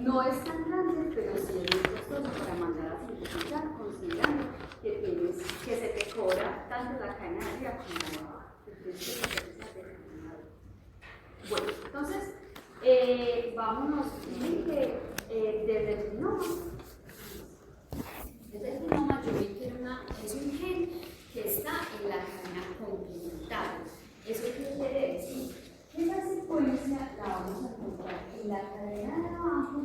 No es tan grande, pero sí es muy costoso para mandar a sintetizar, considerando que se te cobra tanto la cadena de arriba como la de abajo. Bueno, entonces, vámonos, desde el genoma. Desde el genoma yo vi que es un gen que está en la cadena complementaria. ¿Eso qué quiere decir? Que esa secuencia la vamos a encontrar en la cadena de abajo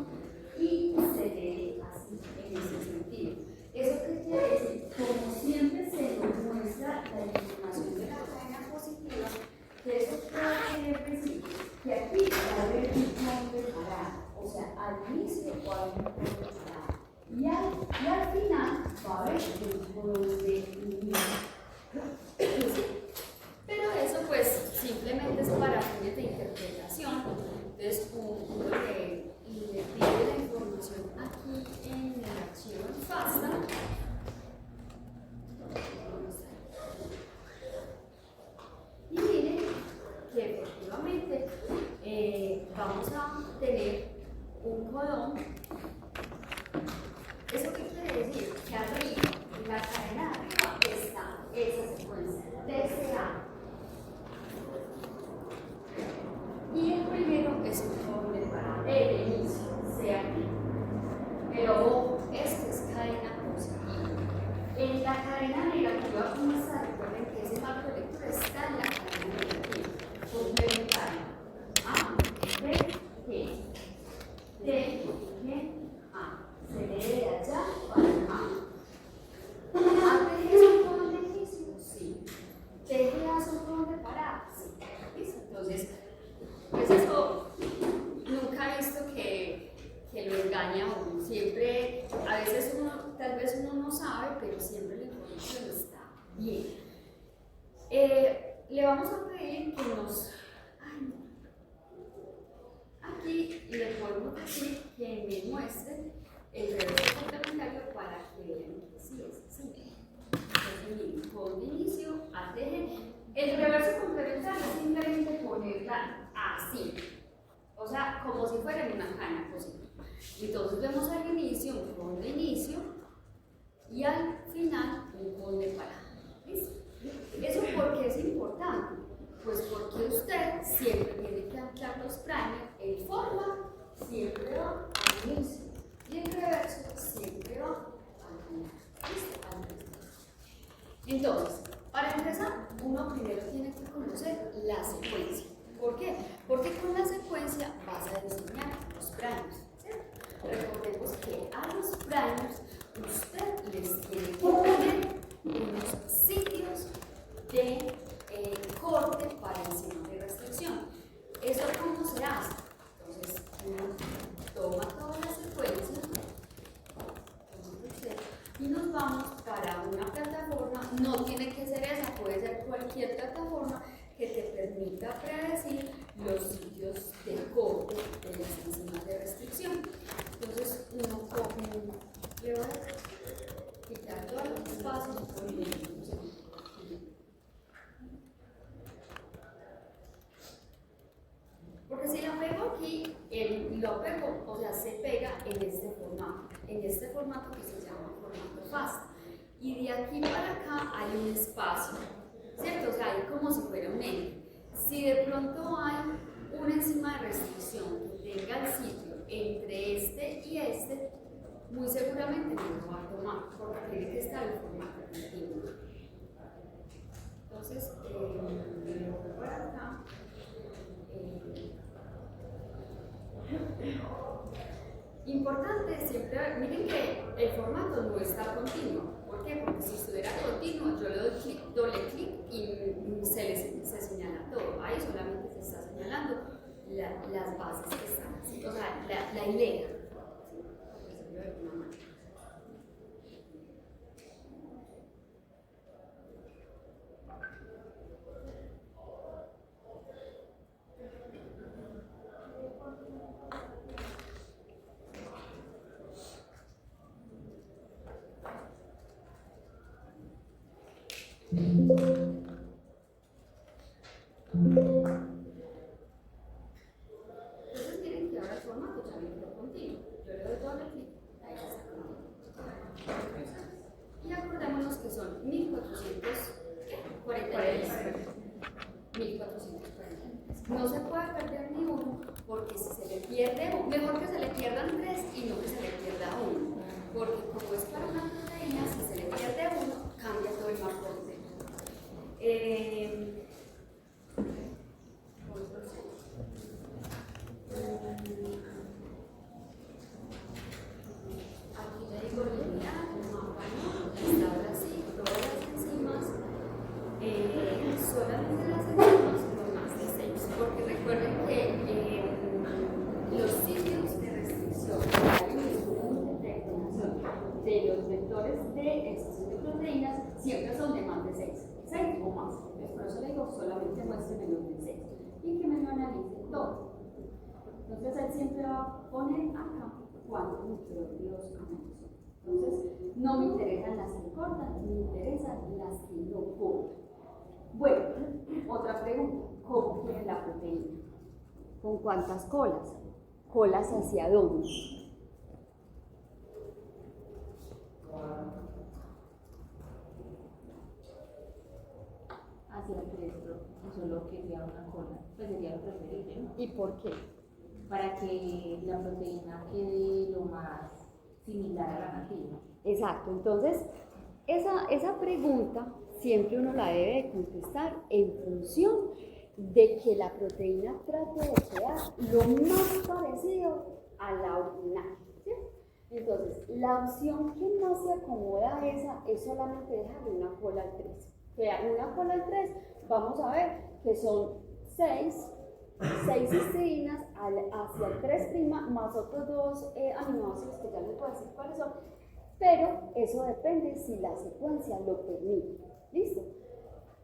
y se lee así, en ese sentido. ¿Eso qué quiere decir? Como siempre se nos muestra la información de la cadena positiva, que eso quiere decir que aquí va a haber un nombre parado, o sea, al inicio va a haber un nombre parado. Y al final va a haber un nombre inicio. Pero eso pues simplemente es para fines de interpretación. Entonces uno le pide la información aquí en el archivo en FASTA. Y miren que efectivamente vamos a tener un codón. ¿Eso qué quiere decir? Que arriba, en la cadena de arriba, está esa secuencia TCA. Y el primero es un nombre para el inicio, sea aquí. Pero este es cadena positiva. En la cadena negativa, ¿cómo está? Recuerden que ese marco de lectura está en la cadena negativa. Complementaria. A, B, G. D, G, A. Se lee de allá para acá. ¿Antes es un codón de inicio? Sí. ¿TGA es un codón de parada? Sí. ¿Listo? Entonces, pues eso nunca he visto que lo engaña a uno. Siempre, a veces tal vez uno no sabe, pero siempre la información está bien. Le vamos a pedir que nos... Aquí le podemos decir que me muestre el reverso complementario para que vean que sí es así. Entonces, con inicio, ATG. El reverso complementario es simplemente ponerla así, o sea, como si fuera en una cadena positiva. Entonces vemos al inicio un codón de inicio y al final un codón de parada. ¿Listo? ¿Eso por qué es importante? Pues porque usted siempre tiene que anclar los primers, el forward siempre va al inicio y el reverso siempre va al final. ¿Listo? Entonces, para empezar, uno primero tiene que conocer la secuencia. ¿Por qué? Porque con la secuencia vas a diseñar los primers, ¿cierto? Recordemos que a los primers usted les tiene que poner unos sitios de corte para enzimas de restricción. ¿Eso cómo se hace? Entonces, uno toma toda la secuencia y nos vamos para una plataforma. No tiene que ser esa, puede ser cualquier plataforma que te permita predecir los sitios de corte de las enzimas de restricción. Entonces, uno le va a quitar todos los espacios por ejemplo. Porque si lo pego aquí, lo pego, o sea, se pega en este formato que se llama formato FASTA. Y de aquí para acá hay un espacio, ¿cierto? O sea, hay como si fuera un eje. Si de pronto hay una enzima de restricción que tenga el sitio entre este y este, muy seguramente no lo va a tomar, porque tiene que estar en formato continuo. Entonces, por acá. Importante siempre ver, miren que el formato no está continuo. ¿Por qué? Porque si estuviera continuo, yo le doy doble clic y se señala todo. Ahí solamente se está señalando las bases que están así, o sea, la hilera. Entonces miren que ahora el formato ya no está continuo. clic, ahí está. Y acordémonos que son 1443. 1443. No se puede perder ni uno, porque si se le pierde uno, mejor que se le pierdan tres y no que se le pierda uno. Porque como es para una proteína, si se le pierde uno, cambia todo el marco del centro. Aquí ya digo lineal, mapa no, está ahora sí, todas las enzimas, solamente las enzimas no más de 6, porque recuerden que los sitios de restricción de los vectores de expresión de proteínas siempre son de más de 6 o más. Por eso le digo, solamente muestre menos de 6 y que me lo analice todo. Entonces él siempre va a poner acá cuántos nucleótidos analizó. Entonces no me interesan las que cortan, me interesan las que no cortan. Bueno, otra pregunta, ¿cómo quiere la proteína? ¿Con cuántas colas? ¿Colas hacia dónde? Hacia el centro, solo que sea una cola, pues sería lo preferible, ¿no? ¿Y por qué? Para que la proteína quede lo más similar a la nativa. Exacto, entonces esa pregunta siempre uno la debe de contestar en función de que la proteína trate de quedar lo más parecido a la original, ¿sí? Entonces, la opción que más se acomoda a esa es solamente dejarle una cola al 3. Una cola al 3, vamos a ver que son 6 cistidinas hacia el 3' más otros 2 aminoácidos que ya les voy a decir cuáles son, pero eso depende si la secuencia lo permite. ¿Listo?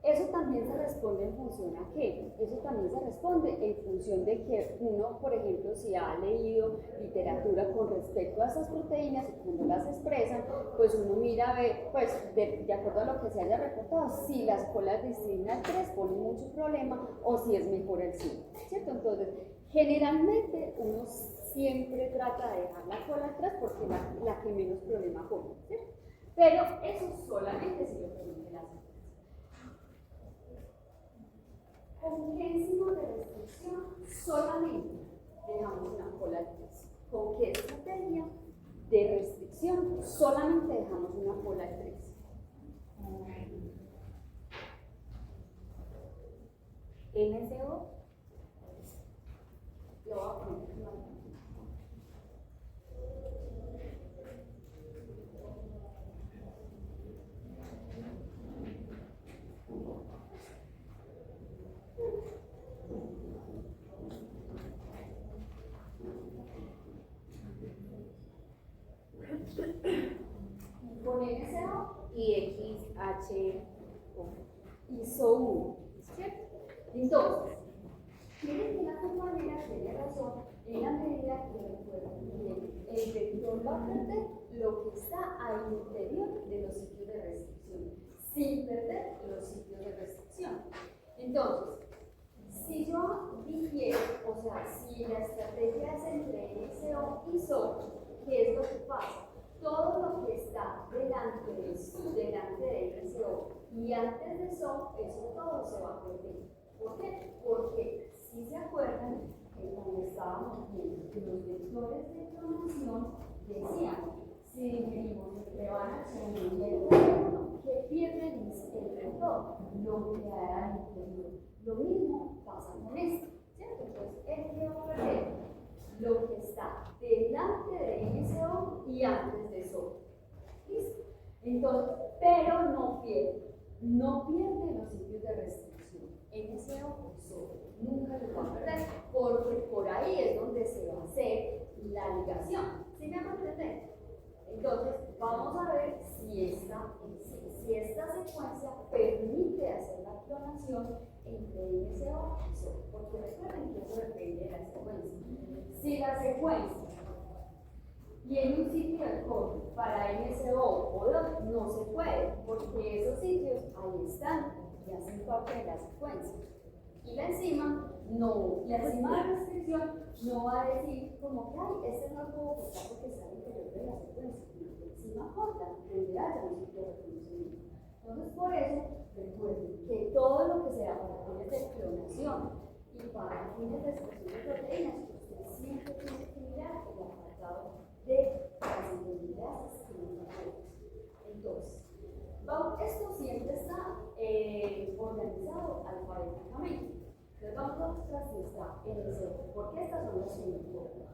Eso también se responde en función a qué? Eso también se responde en función de que uno, por ejemplo, si ha leído literatura con respecto a esas proteínas y cuando las expresan, pues uno mira, ve, pues de acuerdo a lo que se haya reportado, si las colas de histidina al 3 ponen mucho problema o si es mejor el 5, ¿cierto? Entonces, generalmente uno siempre trata de dejar la cola al 3 porque es la que menos problema pone, ¿cierto? Pero eso solamente si lo permite la secuencia. ¿Con qué enzima de restricción solamente dejamos una cola al 3? ¿Con qué estrategia de restricción solamente dejamos una cola al 3? NSO. Lo voy a poner. Con NSO Y XHO. ISO1, ¿cierto? Entonces, quieren que la compañera tiene razón en la medida que recuerden bien, el vector va a perder lo que está al interior de los sitios de restricción, sin perder los sitios de restricción. Entonces, si yo difiero, o sea, si la estrategia es entre NSO y ISO, ¿qué es lo que pasa? Todo lo que está delante de NSO y antes de SO, eso todo se va a perder. ¿Por qué? Porque si se acuerdan que cuando estábamos viendo que los vectores de clonación decían, si dividimos entre Banachsen y el terreno, ¿qué pierde el vector? Lo que quedará al interior. Lo mismo pasa con esto, ¿cierto? Entonces, el que va a perder lo que está delante de NSO y antes de SO. ¿Listo? Entonces, pero no pierde los sitios de restricción. NSO o SO. Nunca los va a perder, porque por ahí es donde se va a hacer la ligación. ¿Sí me van a entender? Entonces, vamos a ver si esta secuencia permite hacer la clonación entre NSO y SO, porque recuerden que eso depende de la secuencia. Si la secuencia tiene un sitio de corte para NSO o 2, no se puede, porque esos sitios ahí están y hacen parte de la secuencia. Y la enzima no, la enzima de restricción no va a decir como que, ay, este no lo puedo cortar porque está al interior de la secuencia, sino que enzima corta, donde haya un sitio de reconocimiento. Entonces, por eso, recuerden que todo lo que sea para fines de clonación y para fines de expresión de proteínas, usted siempre tiene que mirar el apartado de las integridades químicas. Entonces, esto siempre está organizado alfabéticamente. Entonces vamos a mostrar si está NSO, porque estas son las unidades.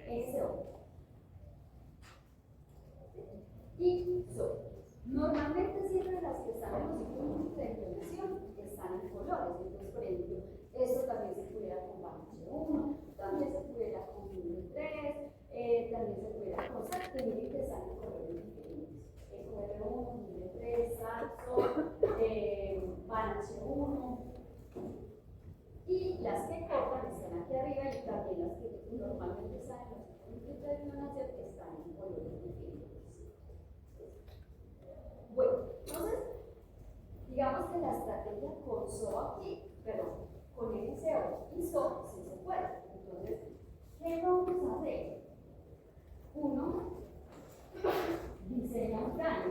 NSO. Y SO. Normalmente siempre las que están en los ciclos de clonación están en colores. Entonces, por ejemplo, esto también se pudiera con BANH1, también se pudiera con NIL3, también se pudiera con SAT, que miren que están en colores diferentes. EcoR1, NIL3, SAT, BANH1. Y las que cortan están aquí arriba y también las que normalmente están en los ciclos de clonación están en colores diferentes. Bueno, entonces, digamos que la estrategia con SO aquí, perdón, con NSO y SO sí se puede. Entonces, ¿qué vamos a hacer? Uno, diseña un primer,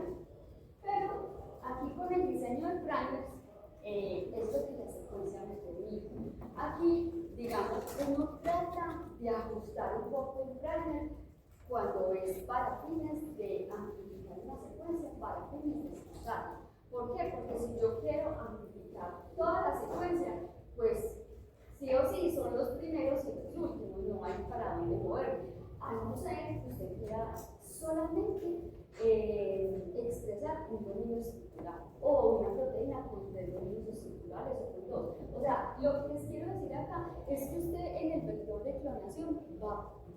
pero aquí con el diseño del primer, es lo que la secuencia me permite. Aquí, digamos, uno trata de ajustar un poco el primer cuando es para fines de amplificar una secuencia, para fines de escuchar. ¿Por qué? Porque si yo quiero amplificar toda la secuencia, pues sí o sí son los primeros y los últimos, no hay para dónde mover. A no ser que usted quiera solamente expresar un dominio circular o una proteína con 3 dominios circulares o con 2. O sea, lo que les quiero decir acá es que usted en el vector de clonación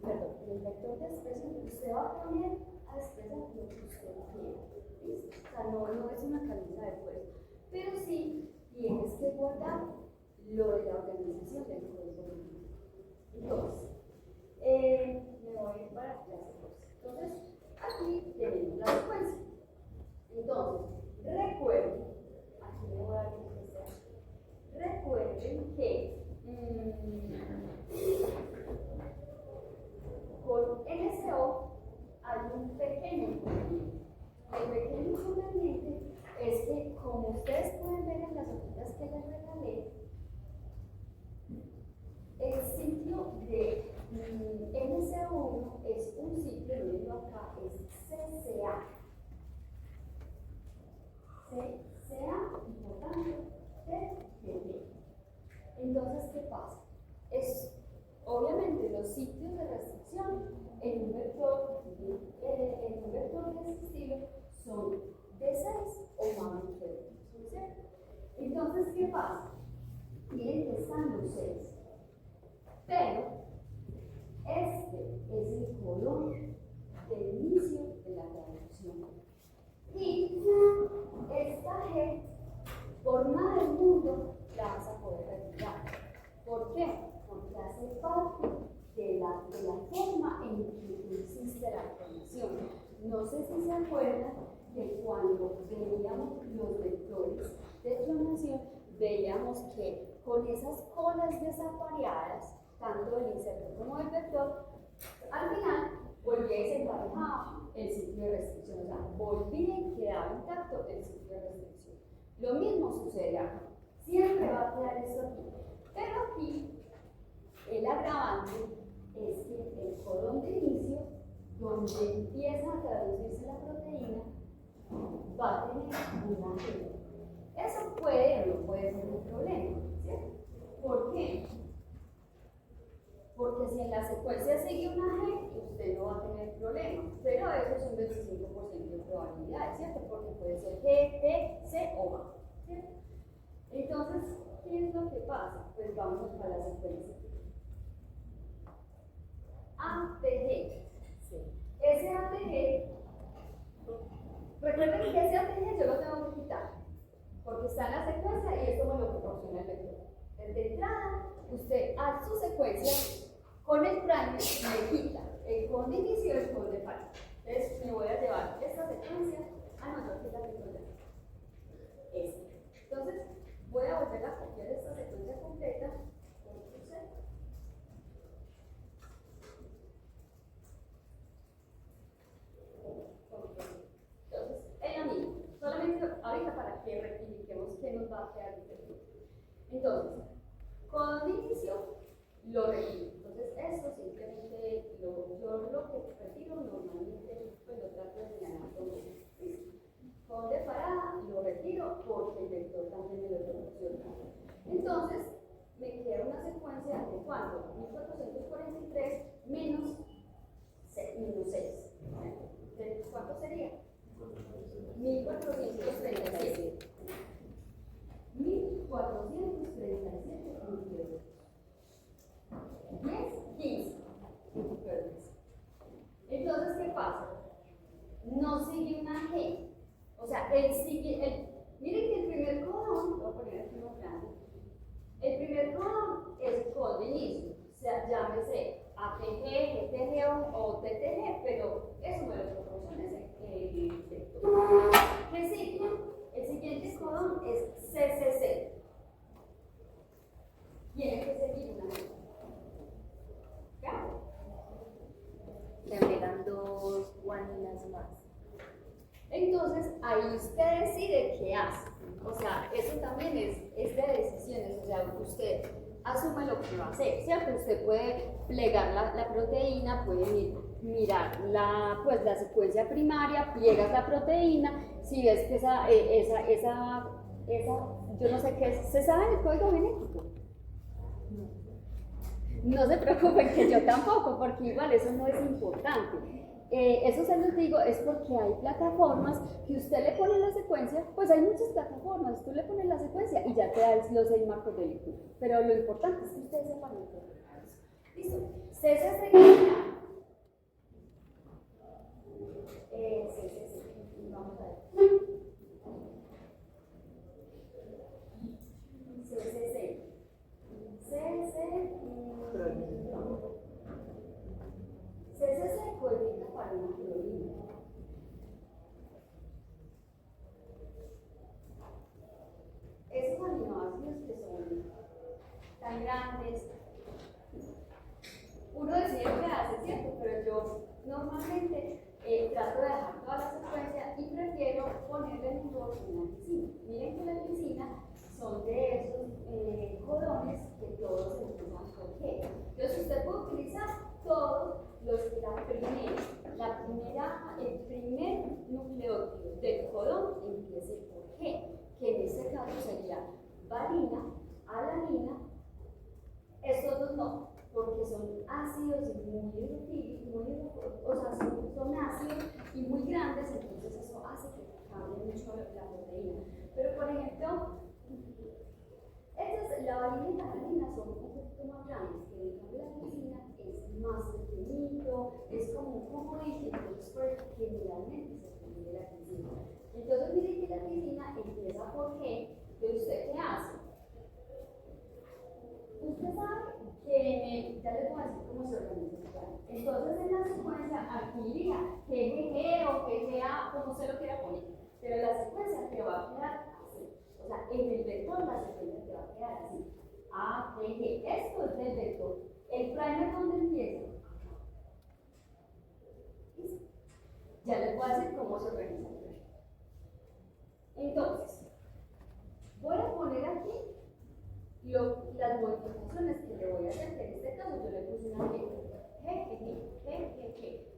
en el vector de expresión, usted va a poner a expresar lo que usted quiera. ¿Listo? O sea, no es una camisa de fuerza. Pero sí tienes que guardar lo de la organización del código. Entonces, me voy para la secuencia. Entonces, aquí tenemos la secuencia. Entonces, recuerden, aquí me voy a dar que sea. Recuerden que con NSO hay un pequeño inconveniente. El pequeño inconveniente es que, como ustedes pueden ver en las hojitas que les regalé, el sitio de NSO1 es un sitio, mirenlo acá, es CCA. CCA, importante, CCA. Entonces, ¿qué pasa? Obviamente los sitios de restricción en un vector resistible son de 6 o más diferentes. Entonces, ¿qué pasa? Miren que están los 6. Pero este es el color del inicio de la traducción. Y esta G, por nada del mundo, la vas a poder retirar. ¿Por qué? Porque hace parte de la forma en que existe la clonación. No sé si se acuerdan que cuando veíamos los vectores de clonación, veíamos que con esas colas desapareadas, tanto del inserto como del vector, al final volvía y se emparejaba el sitio de restricción. O sea, volvía y quedaba intacto el sitio de restricción. Lo mismo sucede acá. Siempre va a quedar esto aquí. Pero aquí, el agravante es que el codón de inicio, donde empieza a traducirse la proteína, va a tener una G. Eso puede o no puede ser un problema, ¿cierto? ¿Por qué? Porque si en la secuencia sigue una G, usted no va a tener problema. Pero eso es un 25% de probabilidad, ¿cierto? Porque puede ser G, T, C o A, ¿cierto? Entonces, ¿qué es lo que pasa? Pues vamos para la secuencia. ATG. Sí. Ese ATG, recuerden que ese ATG yo lo tengo que quitar, porque está en la secuencia y esto me lo proporciona el vector. De entrada, usted a su secuencia, con el primer le quita el codón de inicio y el codón de final. Entonces, me voy a llevar esta secuencia a no, aquí la tengo ya. Esta. Entonces, Voy a volver a copiar esta secuencia completa. Entonces, es la misma. Solamente ahorita para que rectifiquemos que nos va a quedar diferente. Entonces, con inicio lo retiro. Entonces, esto simplemente yo lo que retiro normalmente, pues lo trato de señalar como listo. Con de parada lo retiro porque el vector también me lo proporciona. Entonces, me queda una secuencia de cuánto? 1443 menos 6. ¿Cuánto sería? 1437. 1437 22. 10, 15. Entonces, ¿qué pasa? No sigue una G. O sea, él sigue. Miren que el primer codón, voy a poner aquí más grande. El primer codón es el codón de inicio. O sea, llámese ATG, GTG o TTG, pero eso me lo proporciona el vector. ¿Qué sigue? El siguiente codón es CCC. Tiene que seguir una G. ¿Ya? Le agregan 2 guanilas más. Entonces, ahí usted decide qué hace. O sea, eso también es de decisiones. O sea, usted asume lo que va a hacer, ¿cierto? Usted puede plegar la proteína, puede mirar la secuencia primaria, pliegas la proteína. Si ves que esa yo no sé qué es, ¿se sabe el código genético? No se preocupen, que yo tampoco, porque igual eso no es importante. Eso se los digo es porque hay plataformas que usted le pone la secuencia, pues hay muchas plataformas, tú le pones la secuencia y ya te da los 6 marcos de YouTube. Pero lo importante es que ustedes sepan lo que es. Listo. CCC. Vamos a ver. CCC. CCC codifica para una clorina. Esos aminoácidos que son tan grandes, uno decide qué hace, ¿cierto? Pero yo normalmente trato de dejar toda la secuencia y prefiero ponerle en un rol una glicina. Miren que la glicina son de esos codones que todos empiezan con G. Entonces usted puede utilizar todos los que el primer nucleótido del codón empiece por G, que en este caso sería valina, alanina. Estos dos no, porque son ácidos son ácidos y muy grandes, entonces eso hace que cambie mucho la proteína. Pero por ejemplo, la valina y la alanina son un poquito más grandes, que en cambio la glicina es más pequeñito, es como un comodín, entonces pues, generalmente se pone la glicina. Entonces miren que la glicina empieza por G, pero ¿usted qué hace? Usted sabe que, ya les voy a decir cómo se organiza el plan. Entonces en la secuencia aquí iría GGG o GGA, como se lo quiera poner, pero la secuencia te va a quedar así. O sea, en el vector la secuencia te va a quedar así. A, G, G. Esto es del vector. ¿El primer dónde empieza? ¿Listo? Ya les voy a decir cómo se organiza el primer. Entonces, voy a poner aquí las modificaciones que le voy a hacer. En este caso yo le puse una G,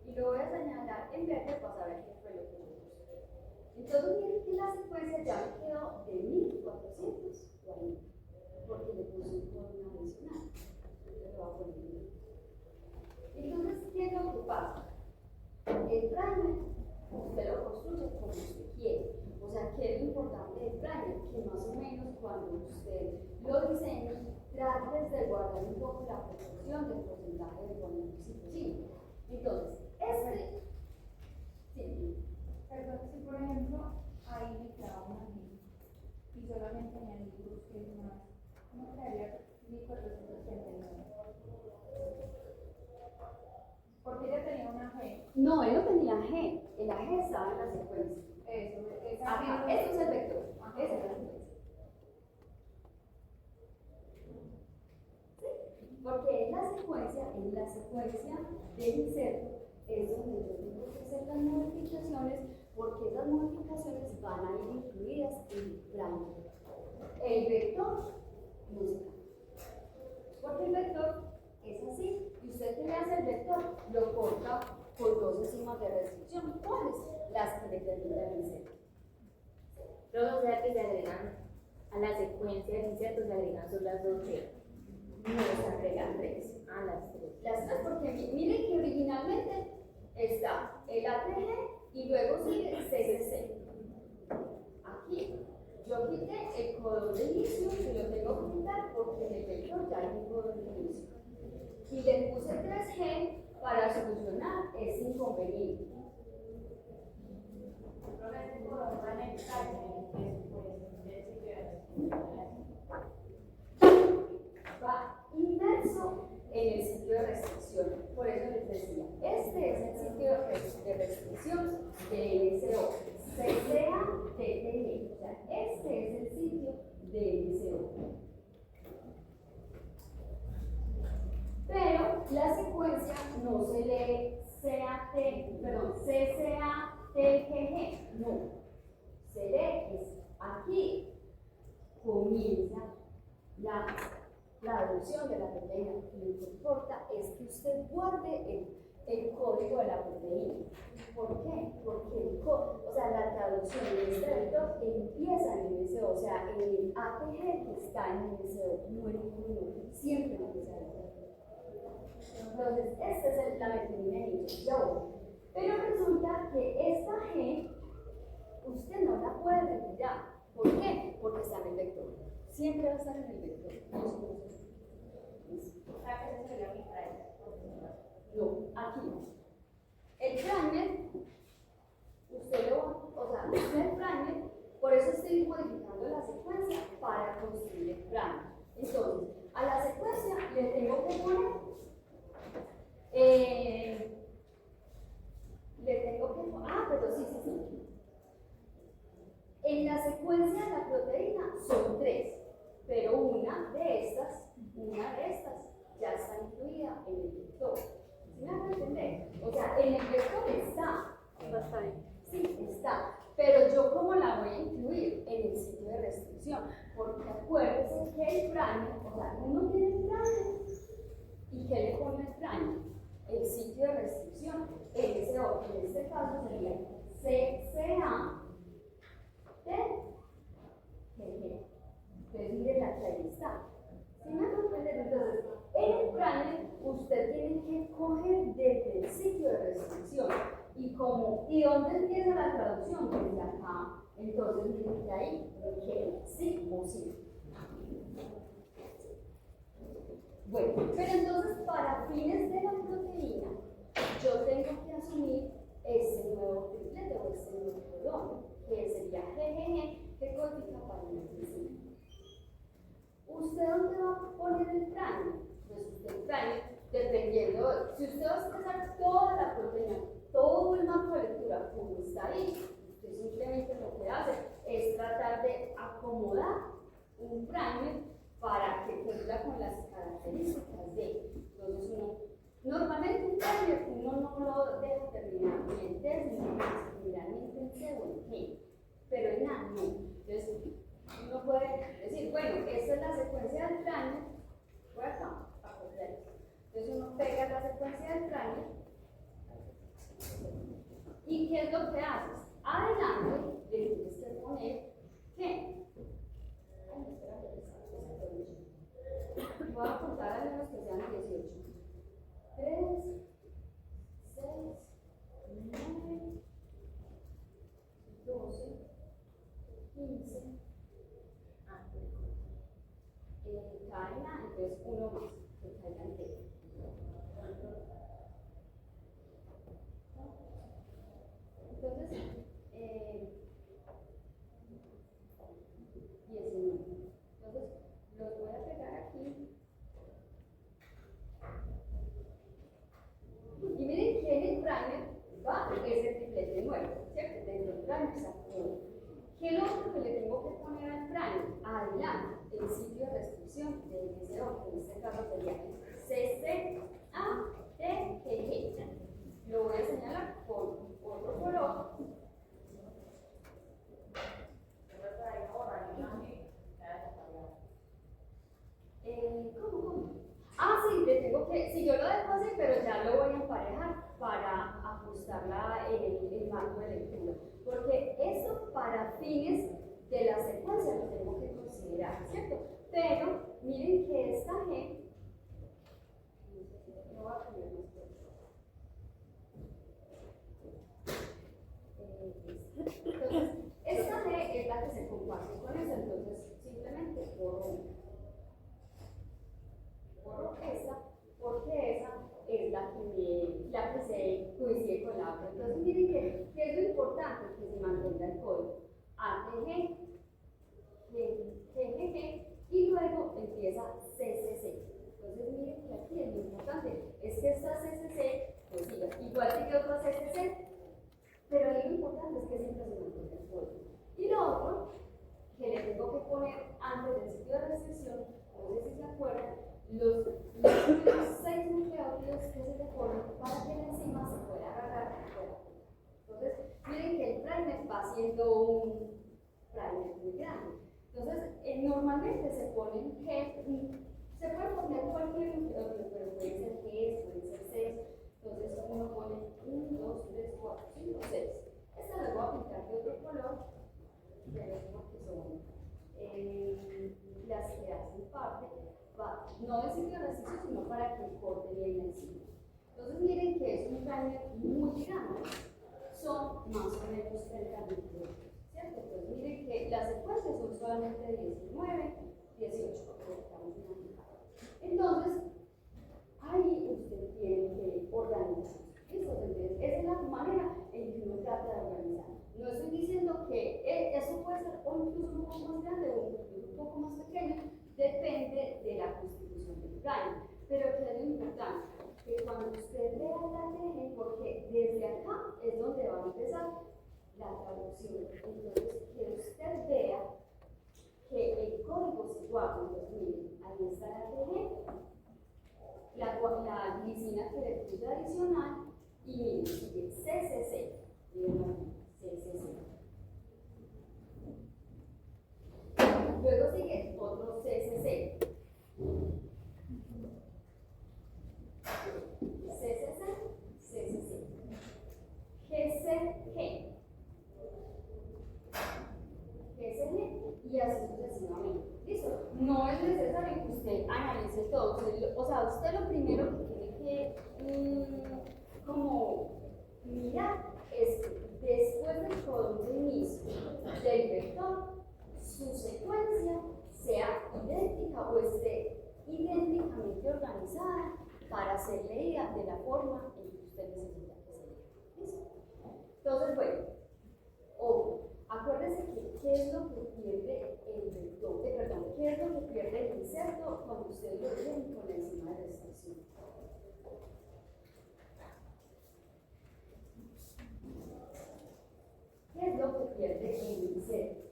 y lo voy a señalar en verde para saber qué fue lo que me puse. Entonces miren que la secuencia ya me quedó de 1440, porque le puse un código adicional. Entonces lo voy a poner bien. Entonces, ¿qué es lo que pasa? El primer usted lo construye como usted quiere. O sea, ¿qué es lo importante del primer? Que más o menos cuando usted lo diseñe, trates de guardar un poco la proporción del porcentaje de guanilo posible. Entonces, Perdón, si por ejemplo ahí me quedaba una G y solamente añadí dos que es más, ¿cómo quedaría 1439? Porque ya tenía una G. No, él no tenía G. La G estaba en la secuencia. Eso, Ajá, eso es el vector. Esa es la secuencia. en la secuencia del inserto es donde yo tengo que hacer las modificaciones, porque esas modificaciones van a ir incluidas en el plan. El vector no se cambia, porque el vector es así, y usted que le hace el vector lo corta por dos décimas de restricción. ¿Cuáles? Las que le permitan el inserto. Luego, o sea que se agregan a la secuencia del inserto, se agregan solo las dos C. No se agregan tres. Las tres. Las tres, porque miren que originalmente está el ATG y luego sigue CCC. Aquí yo quité el codón de inicio y lo tengo que quitar porque en el vector ya hay un codón de inicio. Y le puse 3G para solucionar ese inconveniente. Va inverso en el sitio de restricción. Por eso les decía, este es el sitio de restricción de NSO. CCA TTG. O sea, este es el sitio de NSO. Pero la secuencia no se lee CCA TGG. No. Se lee es aquí. Comienza la adopción de la proteína. Lo que importa es que usted guarde el código de la proteína. ¿Por qué? Porque la traducción del extracto empieza en el NSO, o sea, en el ATG que está en el NSO, no en ningún otro, siempre empieza en el NSO. Entonces, esta es la metonina inicial. Pero resulta que esta G, usted no la puede retirar. ¿Por qué? Porque está en el vector. Siempre va a estar en el vector. No, aquí no. El primer, usted el primer, por eso estoy modificando la secuencia para construir el primer. Entonces, a la secuencia le tengo que poner, pero sí. En la secuencia de la proteína son tres, pero una de estas ya está incluida en el vector. ¿Sí me van a entender? O sea, en el vector está. Sí, está. Pero yo, ¿cómo la voy a incluir? En el sitio de restricción. Porque acuérdense que el primer, uno tiene el primer. ¿Y qué le pone el primer? El sitio de restricción. NSO, en este caso sería CCA TGG. Entonces, miren la que ahí está. ¿Sí me van a entender? Entonces, en el primer, usted tiene que coger desde el sitio de restricción. ¿Y dónde empieza la traducción? Desde acá. Entonces, miren que ahí que sí o sí. Bueno, pero entonces, para fines de la proteína, yo tengo que asumir ese nuevo triplete o ese nuevo codón, que sería GGG, que codifica para el principio. ¿Usted dónde va a poner el primer? Pues usted el primer, dependiendo, si usted va a expresar toda la proteína, todo el marco de lectura como está ahí, usted simplemente lo que hace es tratar de acomodar un primer para que cumpla con las características de. Entonces, normalmente un primer uno no lo deja terminar ni en T, ni generalmente en C o en G, pero en A no. Entonces, uno puede decir, bueno, esta es la secuencia del primer, voy acá, a copiar esto. Entonces, uno pega la secuencia del primer, ¿y qué es lo que haces? Adelante le tienes que poner ¿qué? Voy a contar a menos que sean 18. 3, 6, 9, 12, 15. Cadena, entonces uno más, que caiga entero. Entonces, 19. Entonces, los voy a pegar aquí. Y miren que en el primer va ese triplete nuevo, ¿cierto? Dentro del primer sacó. ¿Qué es lo otro que le tengo que poner al primer? Adelante, el sitio de restricción del NSO, que en este caso sería CC A, T, G, G. Lo voy a señalar con otro color. ¿Cómo? Ah, sí, le tengo que, si yo lo dejo así, pero ya lo voy a emparejar para ajustar el marco de lectura. Porque eso para fines de la secuencia lo tengo que considerar, ¿cierto? Pero miren que esta G, no voy a poner más entonces, esta G es la que se comparte con esa, entonces simplemente borro esa, porque esa es la que se coincide con la otra. Entonces miren que es lo importante que se mantenga el código ATG, GGG, y luego empieza CCC. Entonces miren que aquí es lo importante, es que esta CCC pues siga, igual que otro CCC, pero ahí lo importante es que siempre se mantenga el código. Y lo otro que le tengo que poner antes del sitio de restricción, no sé si se acuerdan, los primeros 6 nucleótidos que se deponen para que la enzima se pueda agarrar y pueda. Entonces, miren que el primer va siendo un primer muy grande. Entonces, normalmente se ponen G, se puede poner cualquier nucleótido, pero puede ser G, puede ser C. Entonces, uno pone 1, 2, 3, 4, 5, 6. Esta la voy a pintar de otro color, ya ven que son las que hacen parte. No del sitio de restricción, sino para que corte bien la enzima. Entonces miren que es un primer muy grande, son más o menos 30 nucleótidos, ¿cierto? Entonces miren que las secuencias son solamente 19, 18, porque estamos en la. Entonces, ahí usted tiene que organizar. ¿Listo? Entonces, esa es la manera en que uno trata de organizar. No estoy diciendo que eso puede ser o incluso un poco más grande o incluso un poco más pequeño, depende de la constitución del braille, pero que es lo importante, que cuando usted vea la TG, porque desde acá es donde va a empezar la traducción, entonces que usted vea que el código es igual. Entonces miren, ahí está la TG, la glicina que le puse adicional, y miren, sigue CCC, CCC. Luego sigue otro CCC. CCC, CCC. GCG. GCG y así sucesivamente. ¿Listo? No es necesario que usted analice todo. O sea, usted lo primero que tiene que como mirar es que después del código de inicio del vector, su secuencia sea idéntica o esté idénticamente organizada para ser leída de la forma en que usted necesita que se lea. ¿Listo? Entonces, bueno, ojo, acuérdense que qué es lo que pierde el vector, qué es lo que pierde el inserto cuando usted lo lee con la enzima de restricción. ¿Qué es lo que pierde el inserto?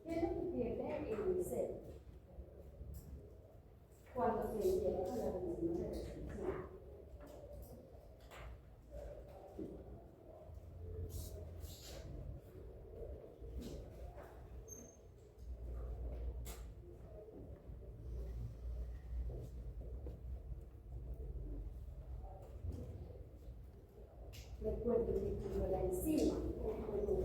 ¿Qué es lo que pierde el inserto cuando se llega a la enzima de restricción? Recuerden que cuando la enzima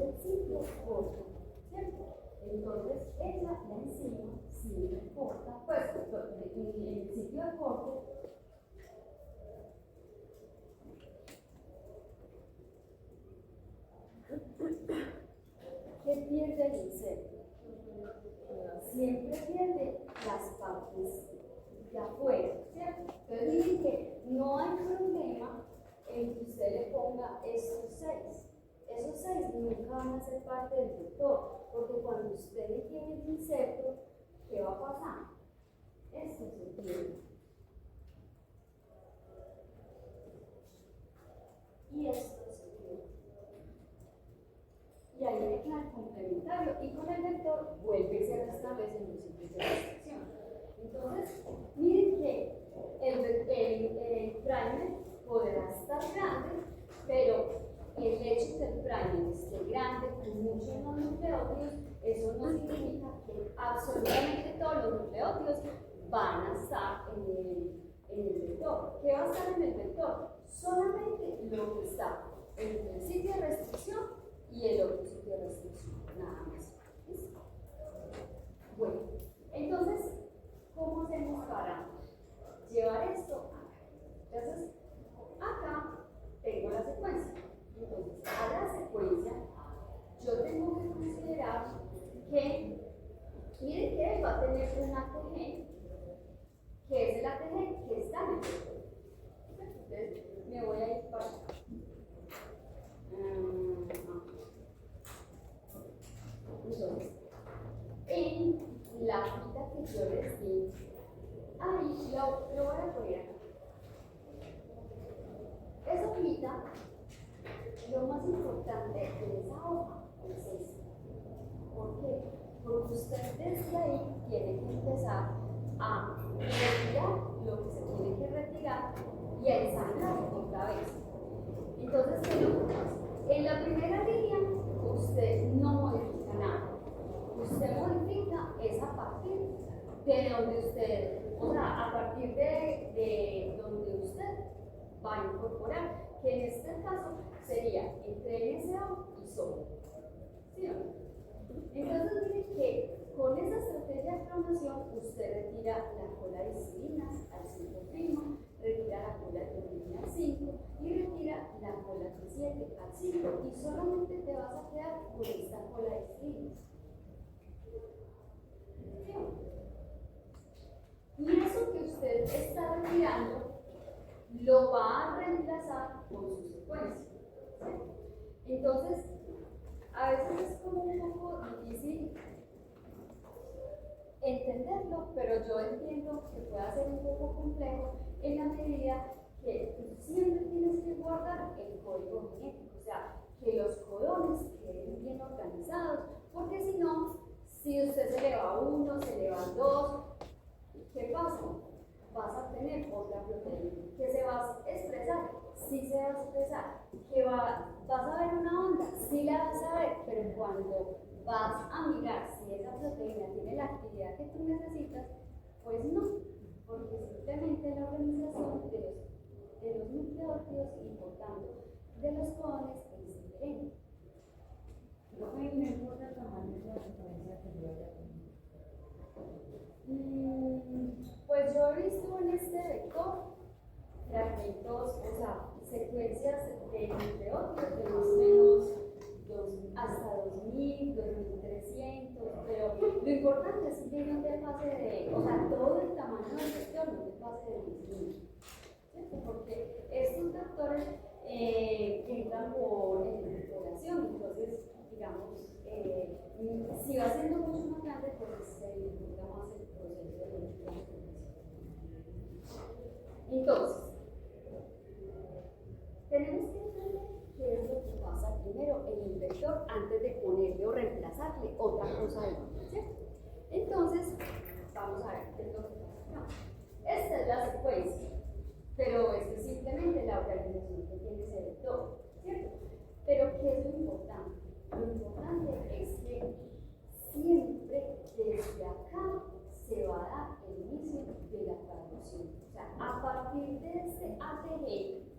el ciclo corto, ¿cierto? Entonces, la enzima siempre corta, pues en el sitio de corte, ¿qué pierde el insecto? Siempre pierde las partes de afuera, ¿cierto? Entonces dicen que no hay problema en que usted le ponga esos seis. Esos seis nunca van a ser parte del vector, porque cuando usted le tiene el insecto, ¿qué va a pasar? Esto se pierde. Y esto se pierde. Y ahí le queda el complementario y con el vector vuelve y se restablece en los sitios de restricción. Entonces, miren que el primer podrá estar grande, pero el hecho que el primer esté grande con muchos mononucleótidos, eso no significa que absolutamente todos los nucleótidos van a estar en el vector. ¿Qué va a estar en el vector? Solamente lo que está entre el sitio de restricción y el otro sitio de restricción, nada más. ¿Listo? Bueno, entonces, ¿cómo hacemos para llevar esto acá? Entonces, acá tengo la secuencia. Entonces, a la secuencia, yo tengo que considerar que, miren que él va a tener un ATG, que es el ATG que está en el vector. Entonces, me voy a ir para acá. Entonces, en la hojita que yo les di, ahí lo voy a poner acá. Esa hojita, lo más importante de esa hoja es esta. ¿Por qué? Porque usted desde ahí tiene que empezar a retirar lo que se tiene que retirar y a ensamblar otra vez. Entonces, ¿qué es lo que pasa? En la primera línea, usted no modifica nada. Usted modifica es a partir de donde usted, o sea, a partir de donde usted va a incorporar, que en este caso sería entre NSO y SO. ¿Sí o no? Entonces, miren que con esa estrategia de clonación, usted retira la cola de histidina al 5', retira la cola de tironina al 5 y retira la cola de 7 al 5 y solamente te vas a quedar con esta cola de histidina. ¿Sí o no? Y eso que usted está retirando lo va a reemplazar con su secuencia. ¿Sí? Entonces, a veces es como un poco difícil entenderlo, pero yo entiendo que puede ser un poco complejo en la medida que tú siempre tienes que guardar el código genético, o sea, que los codones queden bien organizados, porque si no, si usted se le va uno, se le van dos, ¿qué pasa? Vas a tener otra proteína que se va a expresar, sí se va a expresar, que vas a ver una onda, sí la vas a ver, pero cuando vas a mirar si esa proteína tiene la actividad que tú necesitas, pues no, porque simplemente la organización de los nucleótidos y por tanto de los codones es diferente. No me importa el tamaño de la secuencia que yo haya tenido. Pues yo he visto en este vector fragmentos, o sea, secuencias de nucleótidos de más o menos hasta 2000, 2300, pero lo importante es que no te pase de, o sea, todo el tamaño del vector no te pase de 10.000, ¿cierto? Porque estos vectores entran por interpolación, entonces, digamos, si va siendo mucho más grande, pues se dificulta más el proceso de multiplicación. Entonces, tenemos que entender qué es lo que pasa primero en el vector antes de ponerle o reemplazarle otra cosa de nombre, ¿cierto? Entonces, vamos a ver qué es lo que pasa acá. Esta es la secuencia, pero esto es simplemente la organización que tiene ese vector, ¿cierto? Pero ¿qué es lo importante? Lo importante es que siempre desde acá se va a dar el inicio de la traducción. O sea, a partir de este ATG,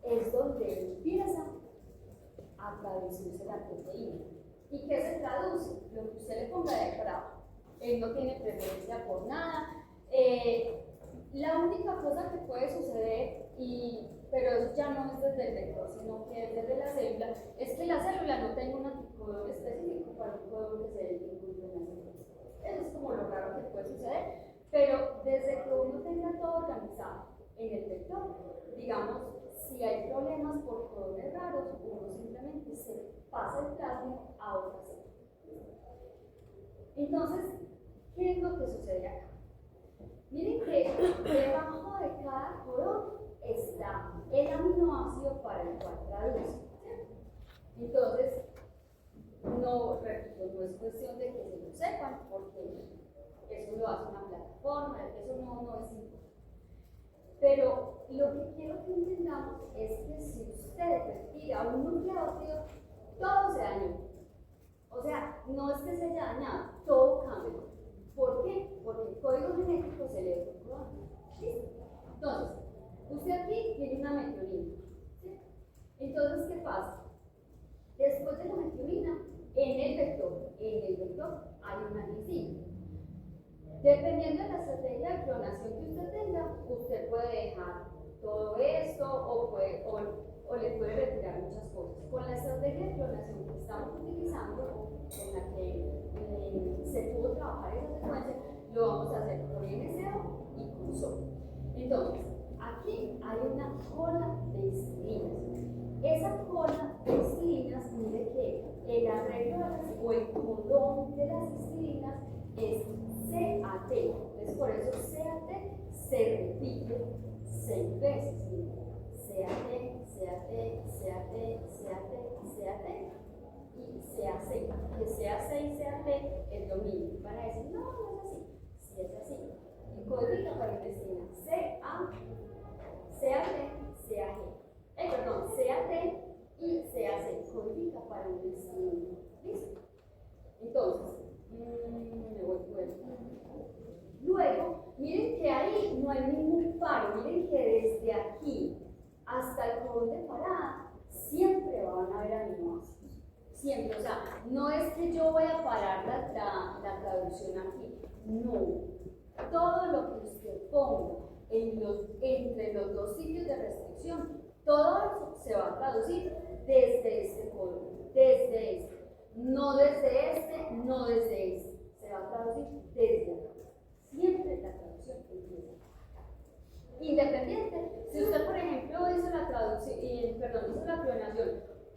es donde empieza a traducirse la proteína. ¿Y qué se traduce? Lo que usted le ponga de bravo. Él no tiene preferencia por nada. La única cosa que puede suceder, pero eso ya no es desde el vector, sino que es desde la célula, es que la célula no tenga un anticodón específico para un código que se incluye en la célula. Eso es como lo raro que puede suceder, pero desde que uno tenga todo organizado en el vector, digamos, si hay problemas por codones raros, uno simplemente se pasa el plasma a otra célula. Entonces, ¿qué es lo que sucede acá? Miren que debajo de cada codón está el aminoácido para el cual traduce. Entonces, no, repito, no es cuestión de que se lo sepan, porque eso lo hace una plataforma, eso no es importante. Pero lo que quiero que entendamos es que si usted retira un nucleótido, todo se dañó. O sea, no es que se haya dañado, todo cambia. ¿Por qué? Porque el código genético se lee por codón. ¿Listo? Entonces, usted aquí tiene una metionina. ¿Sí? Entonces, ¿qué pasa? Después de la metionina, en el vector hay una lisina. Dependiendo de la estrategia de clonación que usted tenga, usted puede dejar todo esto o le puede retirar muchas cosas. Con la estrategia de clonación que estamos utilizando, en la que se pudo trabajar esa secuencia, lo vamos a hacer con MCO y con SO. Entonces, aquí hay una cola de histidina. Esa cola de histidinas, mire que el arreglo o el codón de las histidinas es CAT. Entonces, por eso CAT se repite 6 veces. CAT, CAT, CAT, CAT, CAT y CAC. Que CAC y CAT es lo mismo. Van a decir, no, no es así. Sí es así. Y codifica para intestina. CAT, CAT y CAC. Codifica para un intestino. ¿Listo? Entonces, me voy fuera. Luego, miren que ahí no hay ningún paro. Miren que desde aquí hasta el codón de parada siempre van a haber aminoácidos. Siempre. O sea, no es que yo voy a parar la traducción aquí. No. Todo lo que usted ponga entre los dos sitios de restricción, todo eso se va a traducir desde este codón. Desde este. No desde este, no desde este. Se va a traducir desde acá. Siempre la traducción empieza acá. Independiente, si usted, por ejemplo, hizo la traducción, hizo la clonación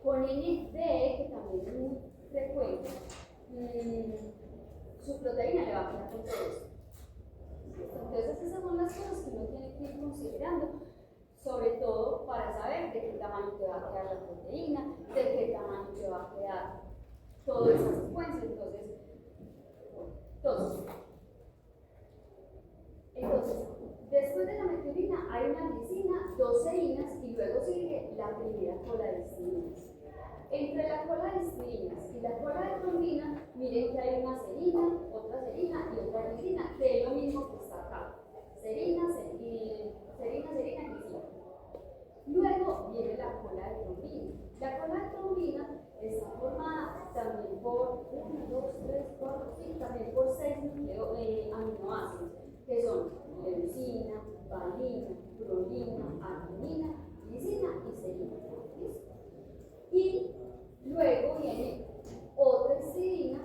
con NDE, que también es muy frecuente, su proteína le va a quedar con todo eso. Entonces, esas son las cosas que uno tiene que ir considerando, sobre todo para saber de qué tamaño te va a quedar la proteína, de qué tamaño te va a quedar toda esa secuencia. Entonces, después de la metionina hay una lisina, 2 serinas y luego sigue la primera cola de histidinas. Entre la cola de histidinas y la cola de trombina, miren que hay una serina, otra serina y otra lisina, que es lo mismo que está acá. Serina, lisina. Luego viene la cola de trombina. La cola de trombina está formada también por 1, 2, 3, 4, 5, también por 6 aminoácidos, que son leucina, valina, prolina, arginina, lisina y serina. ¿Listo? Y luego viene otra histidina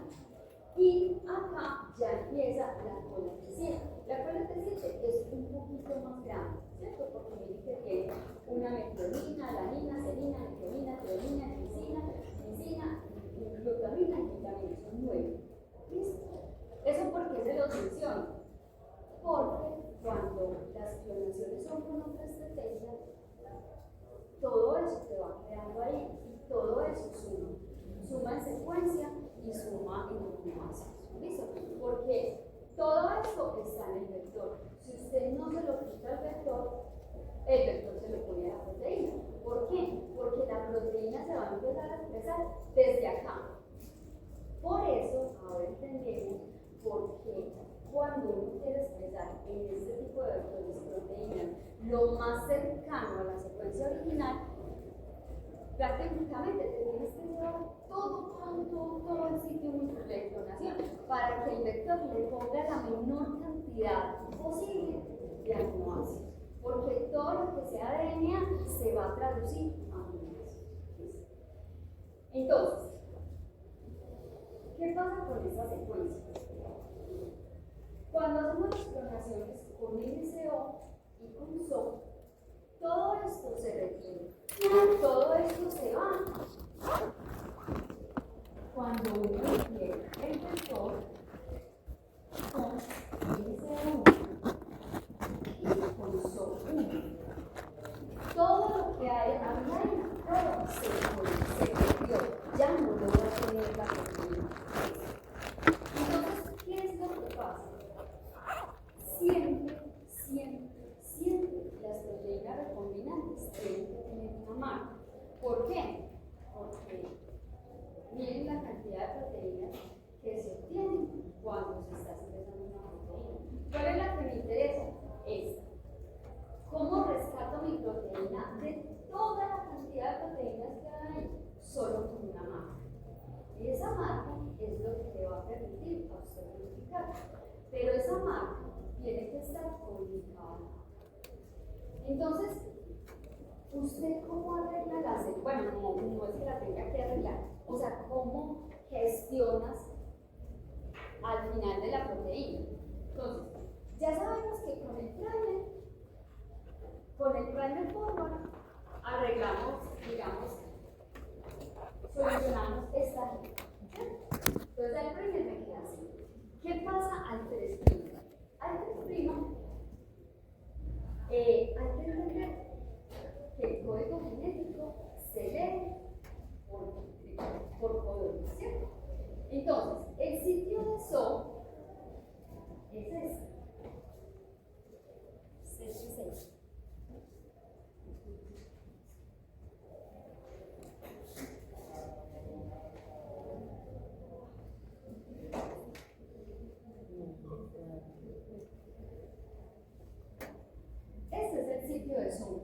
y acá ya empieza la cola T7. La cola T7 es un poquito más grande, ¿cierto? Porque miren que tiene una metionina, alanina, serina, metionina, treonina, lisina, glutamina y vitamina. Son 9. ¿Listo? Eso porque se los menciono. Porque cuando las clonaciones son con otra estrategia, todo eso te va quedando ahí y todo eso suma en secuencia y suma en aminoácidos. ¿Listo? Porque todo esto está en el vector. Si usted no se lo quita al vector, el vector se lo pone a la proteína. ¿Por qué? Porque la proteína se va a empezar a expresar desde acá. Por eso, ahora entendemos por qué cuando uno quiere expresar en este tipo de vectores proteínas lo más cercano a la secuencia original, prácticamente te tienes que llevar todo el sitio múltiple de clonación para que el vector le ponga la menor cantidad posible de aminoácidos. Porque todo lo que sea DNA se va a traducir a aminoácidos. Entonces, ¿qué pasa con esta secuencia? Cuando hacemos las clonaciones con MCO y con SO, todo esto se retiene, todo esto se va. Cuando uno requiere el vector con MCO1 y con SO1, todo lo que hay había en la prueba se perdió, ya no lo va a tener la proteína. Entonces, ¿qué es lo que pasa? Siempre las proteínas recombinantes tienen que tener una marca. ¿Por qué? Porque miren la cantidad de proteínas que se obtienen cuando se está expresando una proteína. ¿Cuál es la que me interesa? Esta. ¿Cómo rescato mi proteína de toda la cantidad de proteínas que hay? Solo con una marca. Y esa marca es lo que le va a permitir a usted modificar. Pero esa marca tiene que estar comunicada. Entonces, ¿usted cómo arregla la secuencia? Bueno, no es que la tenga que arreglar. O sea, ¿cómo gestionas al final de la proteína? Entonces, ya sabemos que con el primer forward, arreglamos, digamos, solucionamos esta regla. Entonces, el primer me queda así. ¿Qué pasa al 3'? Al 3', hay que entender que el código genético se lee por código, ¿cierto? Entonces, el sitio de SO es este. Este es el sitio de SO.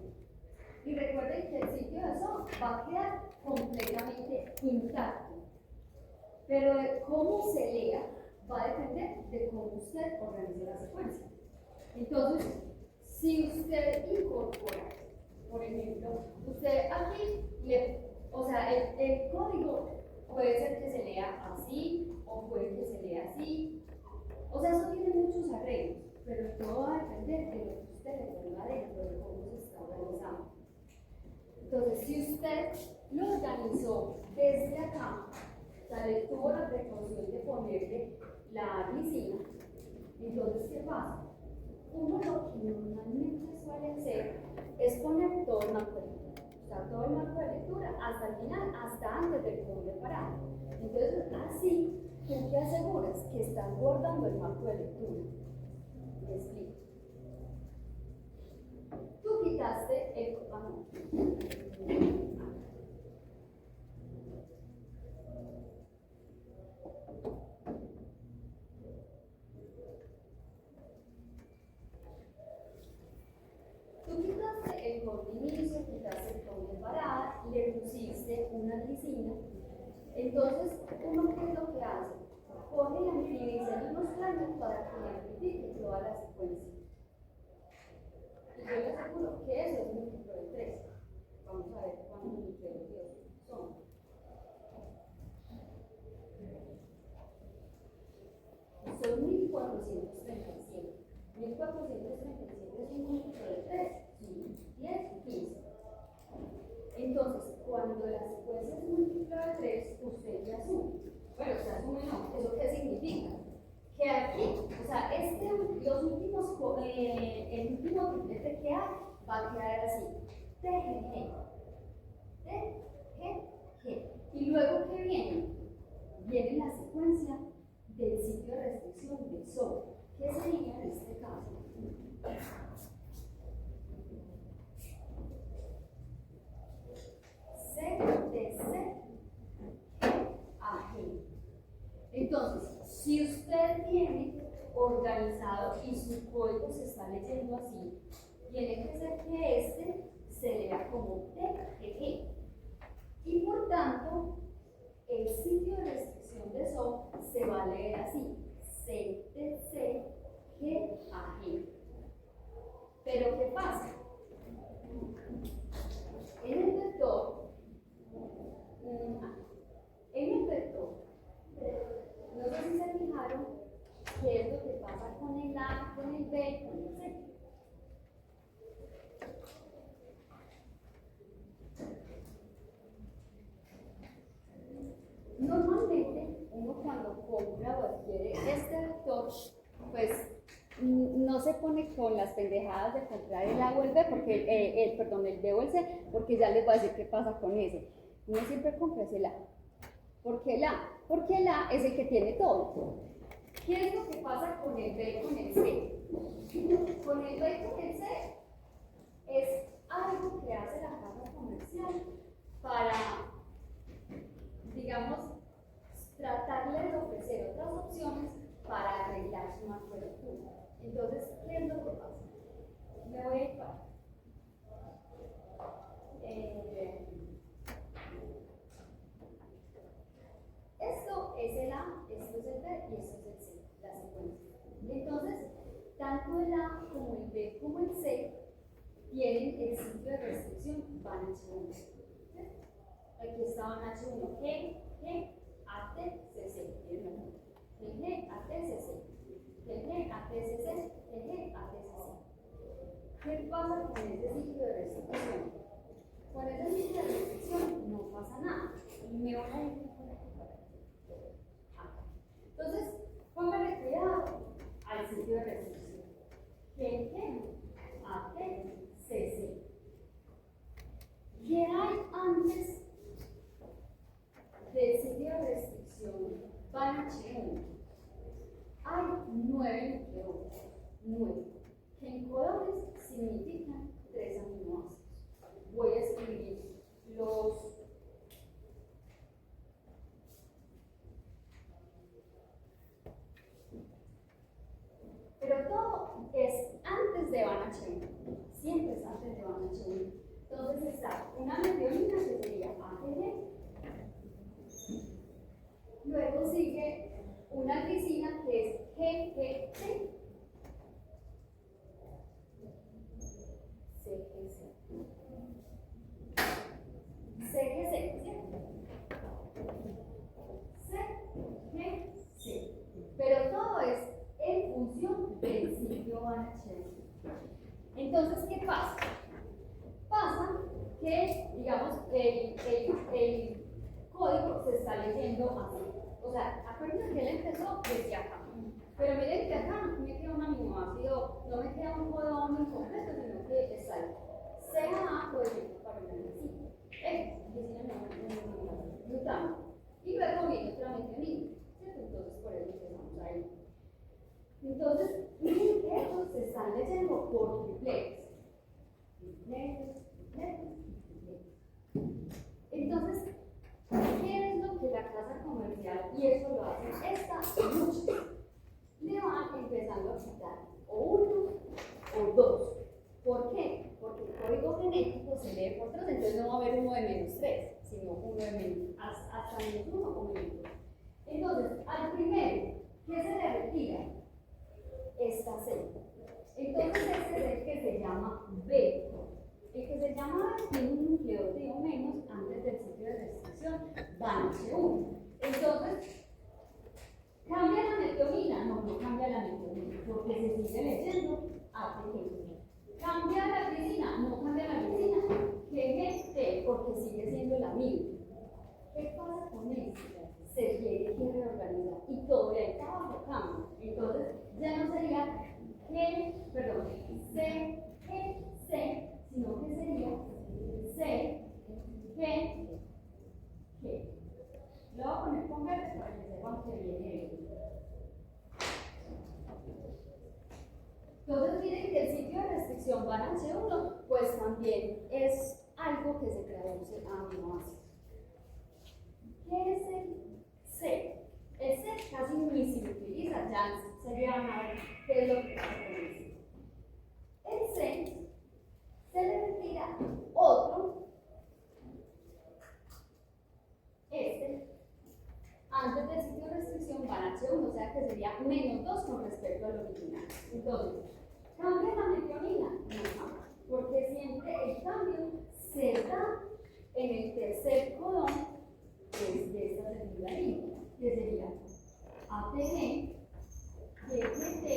Y recuerden que el sitio de SO va a quedar completamente intacto. Pero de cómo se lea va a depender de cómo usted organice la secuencia. Entonces, si usted incorpora, por ejemplo, usted aquí, el código puede ser que se lea así o puede que se lea así. O sea, eso tiene muchos arreglos, pero todo va a depender de lo que usted le ponga dentro, de cómo se está organizando. Entonces, si usted lo organizó desde acá, o sea, le tuvo la precaución de ponerle la glicina, entonces, ¿qué pasa? Uno lo que normalmente suele hacer es poner todo el marco de lectura, o sea, todo el marco de lectura hasta el final, hasta antes del código de parado. Entonces, así, tú te aseguras que estás guardando el marco de lectura. Me explico. Tú quitaste el... Tú quitaste el código de inicio, quitaste el código de parada, le pusiste una glicina. Entonces, uno qué es lo que hace? Pone la amplificación en unos planos para que amplifique toda la secuencia. Y yo les aseguro que eso es múltiplo de 3. Vamos a ver cuántos múltiplos de 10 son. Son 1437. 1437 es un múltiplo de 3. Sí, 10 y 15. Entonces, cuando la secuencia es múltiplo de 3, usted ya asume. Bueno, usted asume no. ¿Eso qué significa? Que aquí, o sea, el último triplete que hay va a quedar así. TGG. TGG. Y luego, ¿qué viene? Viene la secuencia del sitio de restricción del SO. ¿Qué sería en este caso? CTC AG. Entonces, si usted tiene organizado y su código se está leyendo así, tiene que ser que este se lea como TGG. Y por tanto, el sitio de restricción de SO se va a leer así: C de C, G a G. Pero ¿qué pasa? En el vector, no sé si se fijaron qué es lo que pasa con el A, con el B y con el C. Normalmente, uno cuando compra o adquiere este vector, pues no se pone con las pendejadas de comprar el A o el B, porque, el B o el C, porque ya les voy a decir qué pasa con ese. No siempre compras el A. ¿Por qué el A? Porque el A es el que tiene todo. ¿Qué es lo que pasa con el B y con el C? Con el B y con el C es algo que hace la casa comercial para, digamos, tratarle de ofrecer otras opciones para arreglar su manufactura. Entonces, ¿qué es lo que pasa? Me voy a ir para. Esto es el A, esto es el B y esto es el C, la secuencia. Entonces, tanto el A como el B como el C tienen el sitio de restricción van H1. ¿Sí? Aquí estaban H1, G, AT, CC. G, AT, CC. G, AT, CC. G, AT, CC. ¿Qué pasa con este sitio de restricción? Con este sitio de restricción no pasa nada. Me voy a ir por aquí para acá. Entonces, póngale cuidado al sitio de restricción. G, AT, CC. ¿Qué hay antes del sitio de restricción van H1? Hay 9 nucleótidos. 9. Que en colores significan 3 aminoácidos. Voy a escribir los. Pero todo es antes de van H1. Siempre es antes de van H1. Entonces está una metionina que sería AGG. Luego sigue una glicina que es GGC. CGC. CGC, ¿cierto? CGC. Pero todo es en función del sitio van H1. Entonces, ¿qué pasa? Pasa que, digamos, el código se está leyendo así. O sea, acuérdense que él empezó desde acá. Pero miren que acá no me queda un aminoácido, no me queda un codón incompleto, sino que es algo. CA, por ejemplo, para una glicina. Glutamo. Y luego viene otra metionina. ¿Cierto? Entonces, por eso empezamos ahí. Entonces, miren que estos se están leyendo por tripletes. Entonces, ¿qué es lo que la casa comercial, y eso lo hace esta y muchas, le van empezando a quitar o uno o dos? ¿Por qué? Porque el código genético se lee por 3, entonces no va a haber uno de menos 3, sino uno de menos, hasta menos 1 o menos 2. Entonces, al primero, ¿qué se le retira? Esta C. Entonces, este es el que se llama B. El que se llama B tiene un nucleótido menos antes del sitio de restricción, van H1. Entonces, ¿cambia la metionina? No, no cambia la metionina, porque se sigue leyendo ATG. ¿Cambia la glicina? No cambia la glicina. GGT, porque sigue siendo la misma. ¿Qué pasa con esto? Se tiene que reorganizar y todo de ahí abajo cambia. Entonces, ya no sería C, sino que sería C, G, G. Lo voy a poner con verde para que sepan que viene esto. Entonces, miren que el sitio de restricción van H1, pues también es algo que se traduce a aminoácidos. ¿Qué es el C? El C casi ni se utiliza, ya se llevan a ver qué es lo que pasa con el C. El C se le retira otro original. Entonces, ¿cambia la metionina? No, porque siempre el cambio se da en el tercer codón de esta segunda línea, que sería ATG, GGT,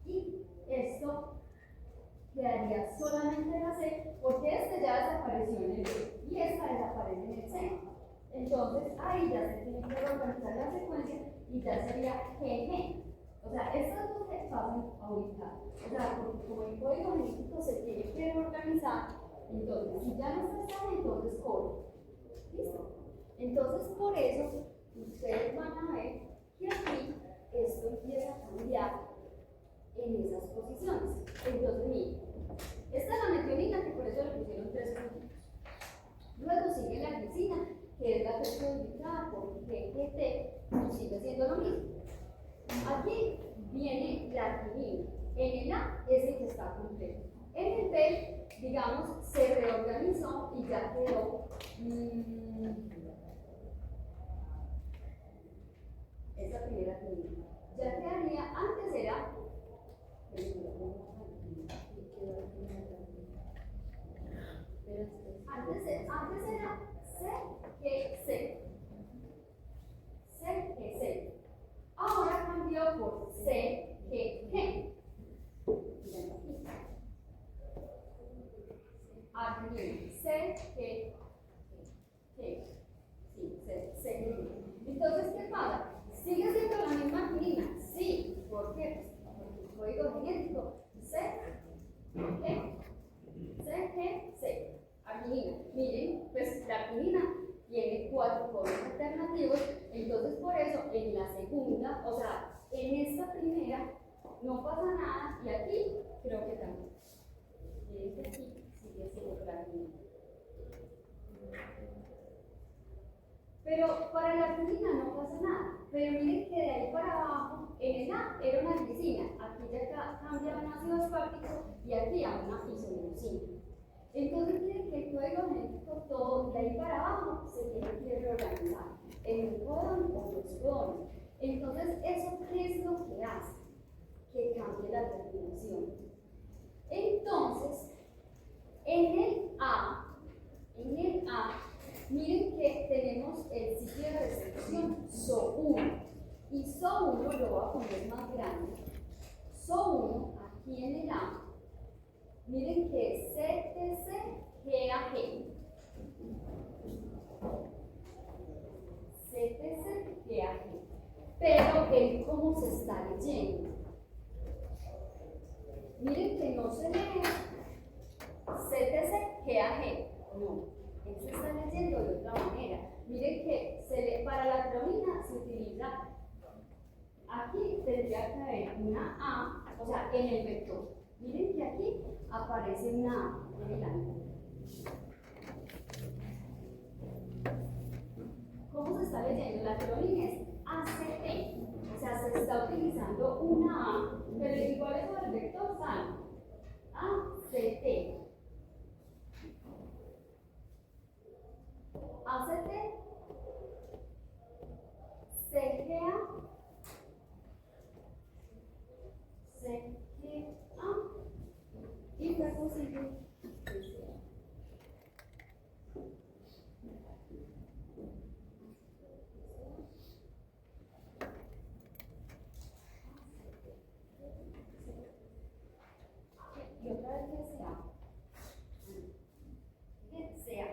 y esto quedaría solamente en la C, porque este ya desapareció en el B y esta desaparece en el C. Entonces ahí ya se tiene que reorganizar la secuencia y ya sería GG. O sea, estas dos se pasan a ubicar. O sea, porque como el código genético se tiene que reorganizar, entonces si ya no está esta, entonces corre. ¿Listo? Entonces por eso ustedes van a ver que aquí esto empieza a cambiar en esas posiciones. Entonces, miren, esta es la metionina, que por eso le pusieron 3 puntos. Luego sigue la glicina, que es la que está ubicada por GGT, y sigue siendo lo mismo. Aquí viene la arginina. En el A es el que está completo. En el B, digamos, se reorganizó y ya quedó. Esa primera arginina. Ya quedaría, antes era. Antes era CGC. CGC. Ahora cambió por CGG. Arginina. CGG. Sí, CGG. Entonces, ¿qué pasa? ¿Sigue siendo la misma arginina? Sí. ¿Por qué? Porque el código genético CGC. Arginina. Miren, pues la arginina tiene 4 codos alternativos, entonces por eso en la segunda, o sea, en esta primera no pasa nada y aquí creo que también. Miren que aquí sigue siendo la arginina. Pero para la arginina no pasa nada, pero miren que de ahí para abajo, en el A era una glicina, aquí ya cambia a un ácido aspartico y aquí a una isomerosina. Entonces miren que el código genético todo de ahí para abajo se tiene que reorganizar en un codón o 2 codones. Entonces, ¿eso qué es lo que hace? Que cambie la terminación. Entonces, en el A, miren que tenemos el sitio de restricción SO1 y SO1 lo voy a poner más grande. SO1 aquí en el A, miren que es CTC-GAG. CTC-GAG. Pero ven cómo se está leyendo. Miren que no se lee CTC-GAG. No, él se está leyendo de otra manera. Miren que para la acronina se utiliza, aquí tendría que haber una A, o sea, en el vector. Miren que aquí aparece una A en el ángulo. ¿Cómo se está leyendo? La acronina es ACT, o sea, se está utilizando una A, pero igual eso del vector sale ACT. ACT, CGA, CGA, y luego sigue CGA. Y otra vez CGA. CGA.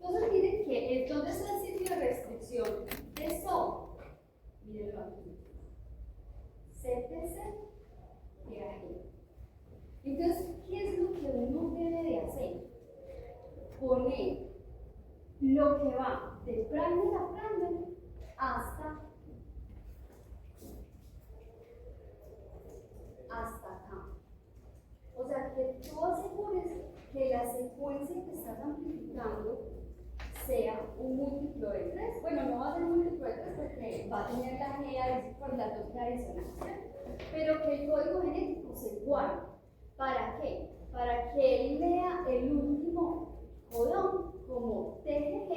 Entonces miren que ¿dónde está el sitio de restricción? Eso, mírenlo aquí. CTC, GAG. Entonces, ¿qué es lo que uno debe de hacer? Poner lo que va de primer a primer hasta acá. O sea, que tú asegures que la secuencia que estás amplificando sea un múltiplo de 3. Bueno, no va a ser un múltiplo de 3 porque va a tener la GA por las dos adicionales, pero que el código genético se guarde. ¿Para qué? Para que él lea el último codón como TGG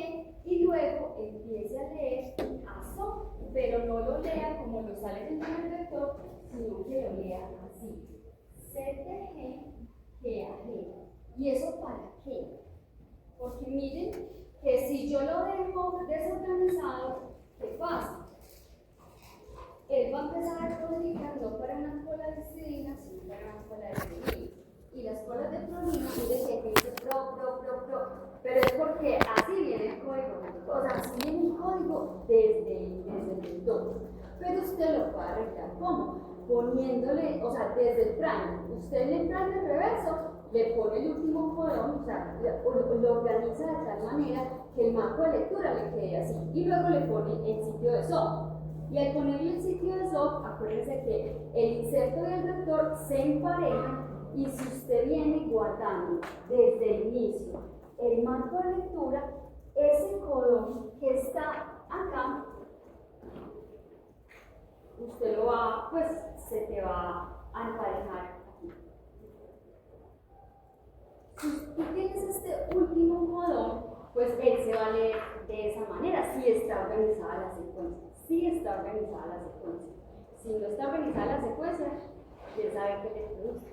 y luego empiece a leer ASO, pero no lo lea como lo sale en el vector, sino que lo lea así. CTG, GAG. ¿Y eso para qué? Porque miren que si yo lo dejo desorganizado, ¿qué pasa? Él va a empezar a codificar no para una cola de histidina, sino para una cola de prolina. Y las colas de prolina, mire que dice pro, pero es porque así viene el código. O sea, así viene el código desde el lector. Pero usted lo puede arreglar ¿cómo? Poniéndole, o sea, desde el primer. Usted en el primer reverso le pone el último colón, o sea, lo organiza de tal manera que el marco de lectura le quede así. Y luego le pone el sitio de SOP. Y al ponerle el sitio de SOP, acuérdense que el inserto y el vector se emparejan y si usted viene guardando desde el inicio el marco de lectura, ese colón que está acá, usted lo va, pues se te va a emparejar aquí. Si tú tienes este último colón, pues él se va a leer de esa manera, si está organizada la secuencia. Si está organizada la secuencia. Si no está organizada la secuencia, quién sabe qué le produce.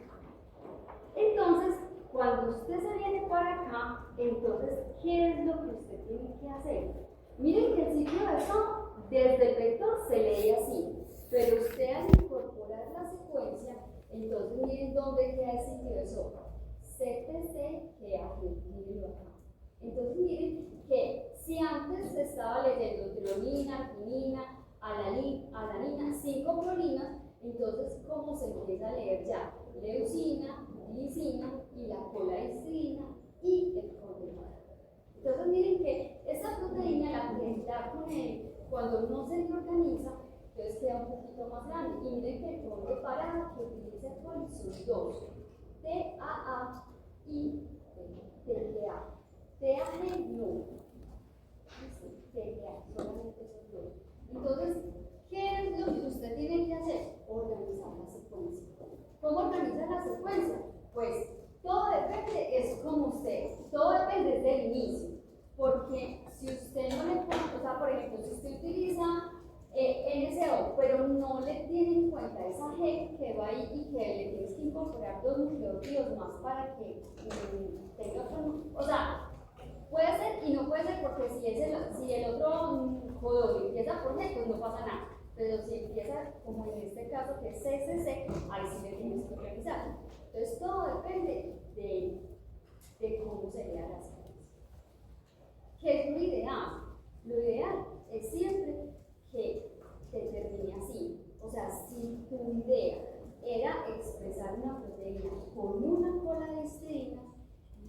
Entonces, cuando usted se viene para acá, entonces, ¿qué es lo que usted tiene que hacer? Miren que el sitio de eso, desde el vector se lee así, pero usted al incorporar la secuencia, entonces miren dónde queda el sitio de eso. CTC, GAG, mírenlo acá. Entonces miren que si antes se estaba leyendo tronina, quinina, alanina, 5 prolinas, entonces ¿cómo se empieza a leer ya? Leucina, glicina y la colahistidina y el condenado. Entonces miren que esta proteína, la que está con él, cuando no se reorganiza, entonces queda un poquito más grande. Y miren que el conde parada que utiliza el son 2, TAA y TGA. TAG no. TGA, solamente esos dos. Entonces, ¿qué es lo que usted tiene que hacer? Organizar la secuencia. ¿Cómo organizar la secuencia? Pues todo depende, es como usted, todo depende desde el inicio. Porque si usted no le pone, o sea, por ejemplo, si usted utiliza NSO, pero no le tiene en cuenta esa G que va ahí y que le tienes que incorporar 2 nucleótidos más para que tenga otro, o sea, puede ser y no puede ser porque si el otro codón empieza por G, pues no pasa nada. Pero si empieza, como en este caso, que es CCC, ahí sí le tienes que revisar. Entonces, todo depende de cómo sería la secuencia. ¿Qué es lo ideal? Lo ideal es siempre que te termine así. O sea, si tu idea era expresar una proteína con una cola de histidinas,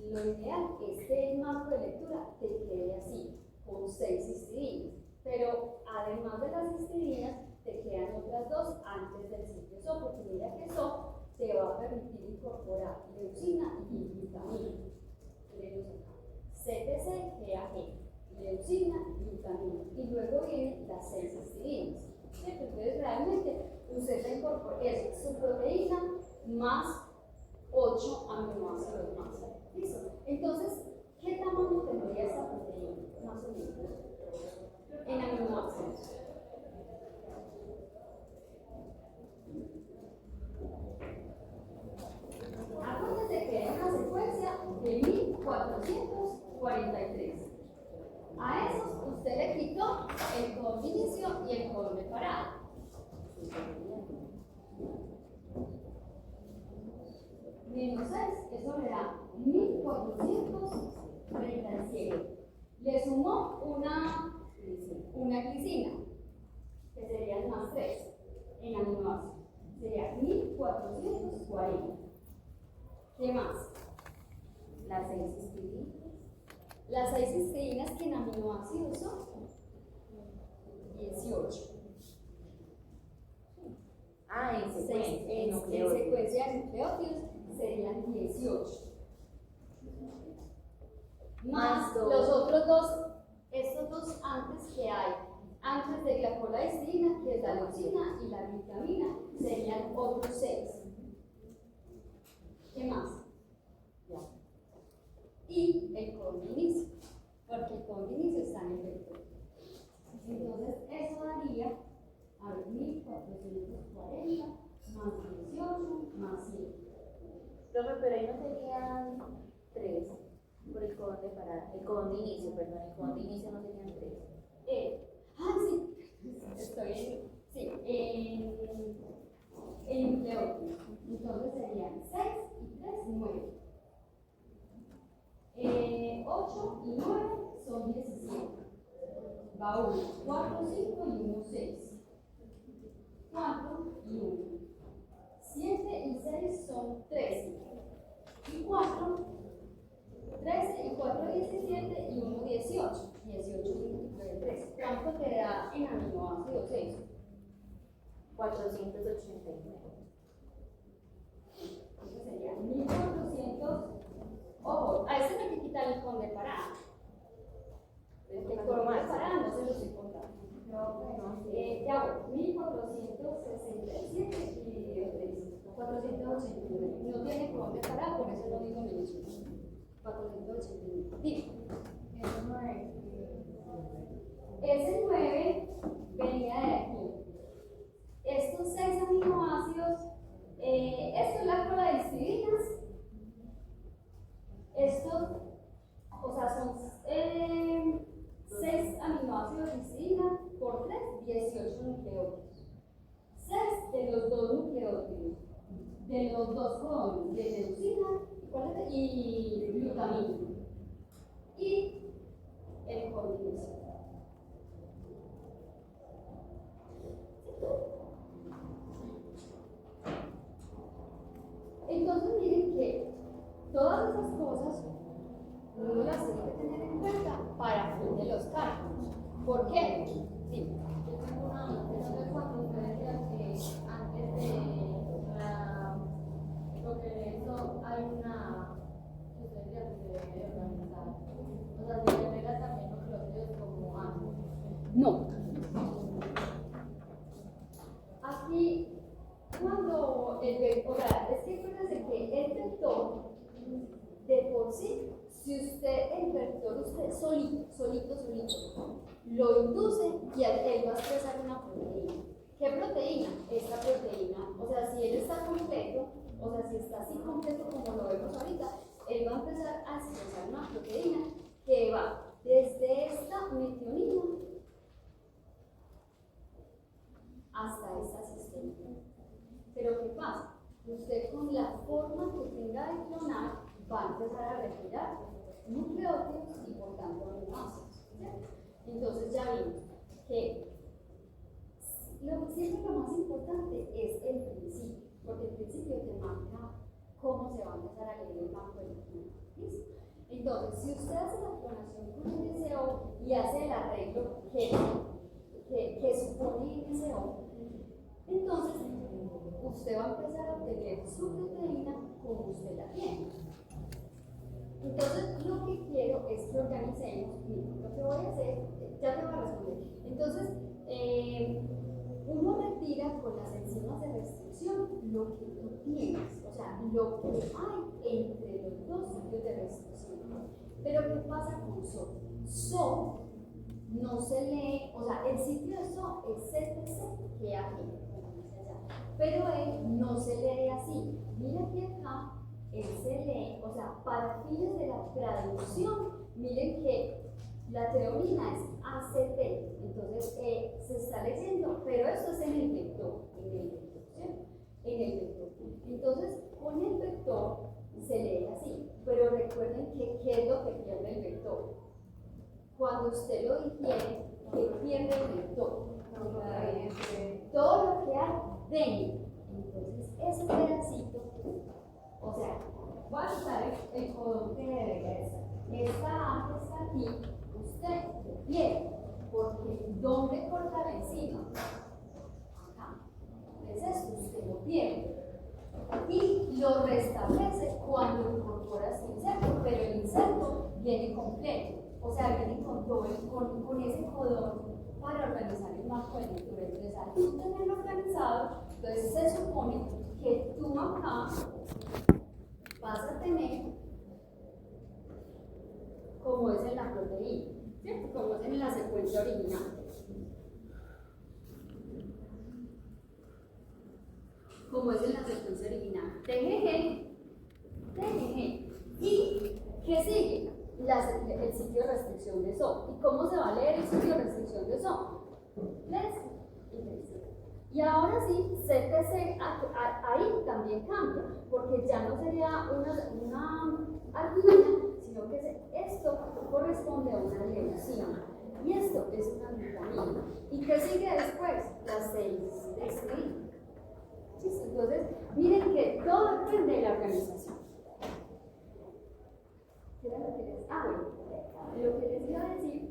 lo ideal es que el marco de lectura te quede así, con 6 histidinas. Pero además de las histidinas, te quedan otras 2 antes del sitio SO, porque mira que SO te va a permitir incorporar leucina y glutamina. Tenemos acá CTC, GAG, leucina, glutamina. Y luego vienen las 6 histidinas. Entonces realmente usted se incorpora, es su proteína más 8 aminoácidos más. ¿Listo? Entonces, ¿qué tamaño tendría esta proteína? Más o menos. En aminoácidos. Acuérdense que es una secuencia de 1443. A esos usted le quitó el codón de inicio y el codón de parada. Menos 6, eso le da 1437. Le sumó una glicina, que sería el más 3 en aminoácidos. Sería 1440. ¿Qué más? Las 6 histidinas. Las 6 histidinas que en aminoácidos son 18. En secuencia, En secuencia de nucleótidos serían 18. Más los otros 2, estos 2 antes que hay, antes de la colahistidina, que es la leucina y la glutamina, serían otros 6. ¿Qué más? Ya. Y el codón de inicio, porque el codón de inicio está en el vector. Entonces, eso daría a ver, 1440 Profe, pero ahí no serían 3 por el codón de parada, el codón de inicio, perdón, el codón de inicio no serían 3. Sí, estoy en nucleótidos. Entonces serían 6 y 3, 9. 8 y 9 son 17. Va 1, 4, 5 y 1, 6. 4 y 1. 7 y 6 son 13. Y 4, 13 y 4, 17 y 1, 18. 18 múltiplo de 3. ¿Cuánto te da en aminoácidos 6? 489. Entonces sería 1400. Ojo, a ese hay que quitar el con de parada. El con de parada no se los estoy contando. Ya voy, 1467 dividido 3. 489. No tiene con de parada, por eso lo digo menos 489. Dime. Ese 9 venía de aquí. Estos 6 aminoácidos, esto es la cola de histidinas. Estos, o sea, son 6 aminoácidos de histidina por 3, 18 nucleótidos. 6 de los 2 nucleótidos, de los 2 codones, de leucina y glutamina. Y el codón. Entonces miren que todas esas cosas uno las tiene que tener en cuenta para fin de los cálculos. ¿Por qué? Sí. Yo tengo una duda, no sé cuánto ustedes decían que antes de lo que hizo hay una que ustedes decían que se debe organizar. O sea, se agrega también nucleótidos como antes. No. Aquí, cuando el vector, o sea, es que acuérdense que el vector, de por sí, si usted, el vector, usted solito, lo induce y él va a expresar una proteína. ¿Qué proteína? Esta proteína, o sea, si él está completo, o sea, si está así completo como lo vemos ahorita, él va a empezar a expresar una proteína que va desde esta metionina hasta esta cisteína. Pero ¿qué pasa? Usted con la forma que tenga de clonar va a empezar a retirar nucleótidos y por tanto aminoácidos. Entonces ya vimos que siempre lo más importante es el principio, porque el principio te marca cómo se va a empezar a leer el banco de genoma. ¿Listo? Entonces, si usted hace la clonación con el NSO y hace el arreglo que supone NSO, entonces usted va a empezar a obtener su proteína como usted la tiene. Entonces, lo que quiero es que organicemos, lo que voy a hacer, ya te voy a responder. Entonces, uno retira con las enzimas de restricción lo que tú tienes, o sea, lo que hay entre los dos sitios de restricción. Pero, ¿qué pasa con SO? SO no se lee, o sea, el sitio de SO es CTC, que aquí, pero él no se lee así. Mira que acá él se lee, o sea, para fines de la traducción, miren que la treonina es ACT, entonces se está leyendo, pero esto es en el vector, ¿cierto? En el vector. Entonces, con el vector se lee así, pero recuerden que ¿qué es lo que pierde el vector? Cuando usted lo digiere, ¿qué pierde el vector? Todo lo que hay dentro. Entonces, ese pedacito, o sea, voy a usar el codón que debería estar. Esta A que está aquí, usted lo pierde, porque ¿dónde corta la enzima? Acá. Entonces, esto usted lo pierde. Y lo restablece cuando incorpora este inserto, pero el inserto viene completo, o sea, viene con todo con ese codón para organizar el marco de lectura. Entonces, al tú tenerlo organizado, entonces se supone que tú acá vas a tener como es en la proteína, ¿cierto? Como es en la secuencia original. Como es en la secuencia original. TGG ¿Y qué sigue? El sitio de restricción de SO. ¿Y cómo se va a leer el sitio de restricción de SO? Less y less. Y ahora sí, CTC ahí también cambia, porque ya no sería una arginina, sino que esto corresponde a una leucina. Y esto es una vitamina. ¿Y qué sigue después? Las 6 escritas. Entonces, miren que todo depende de la organización. ¿Qué era lo que les... bueno, lo que les iba a decir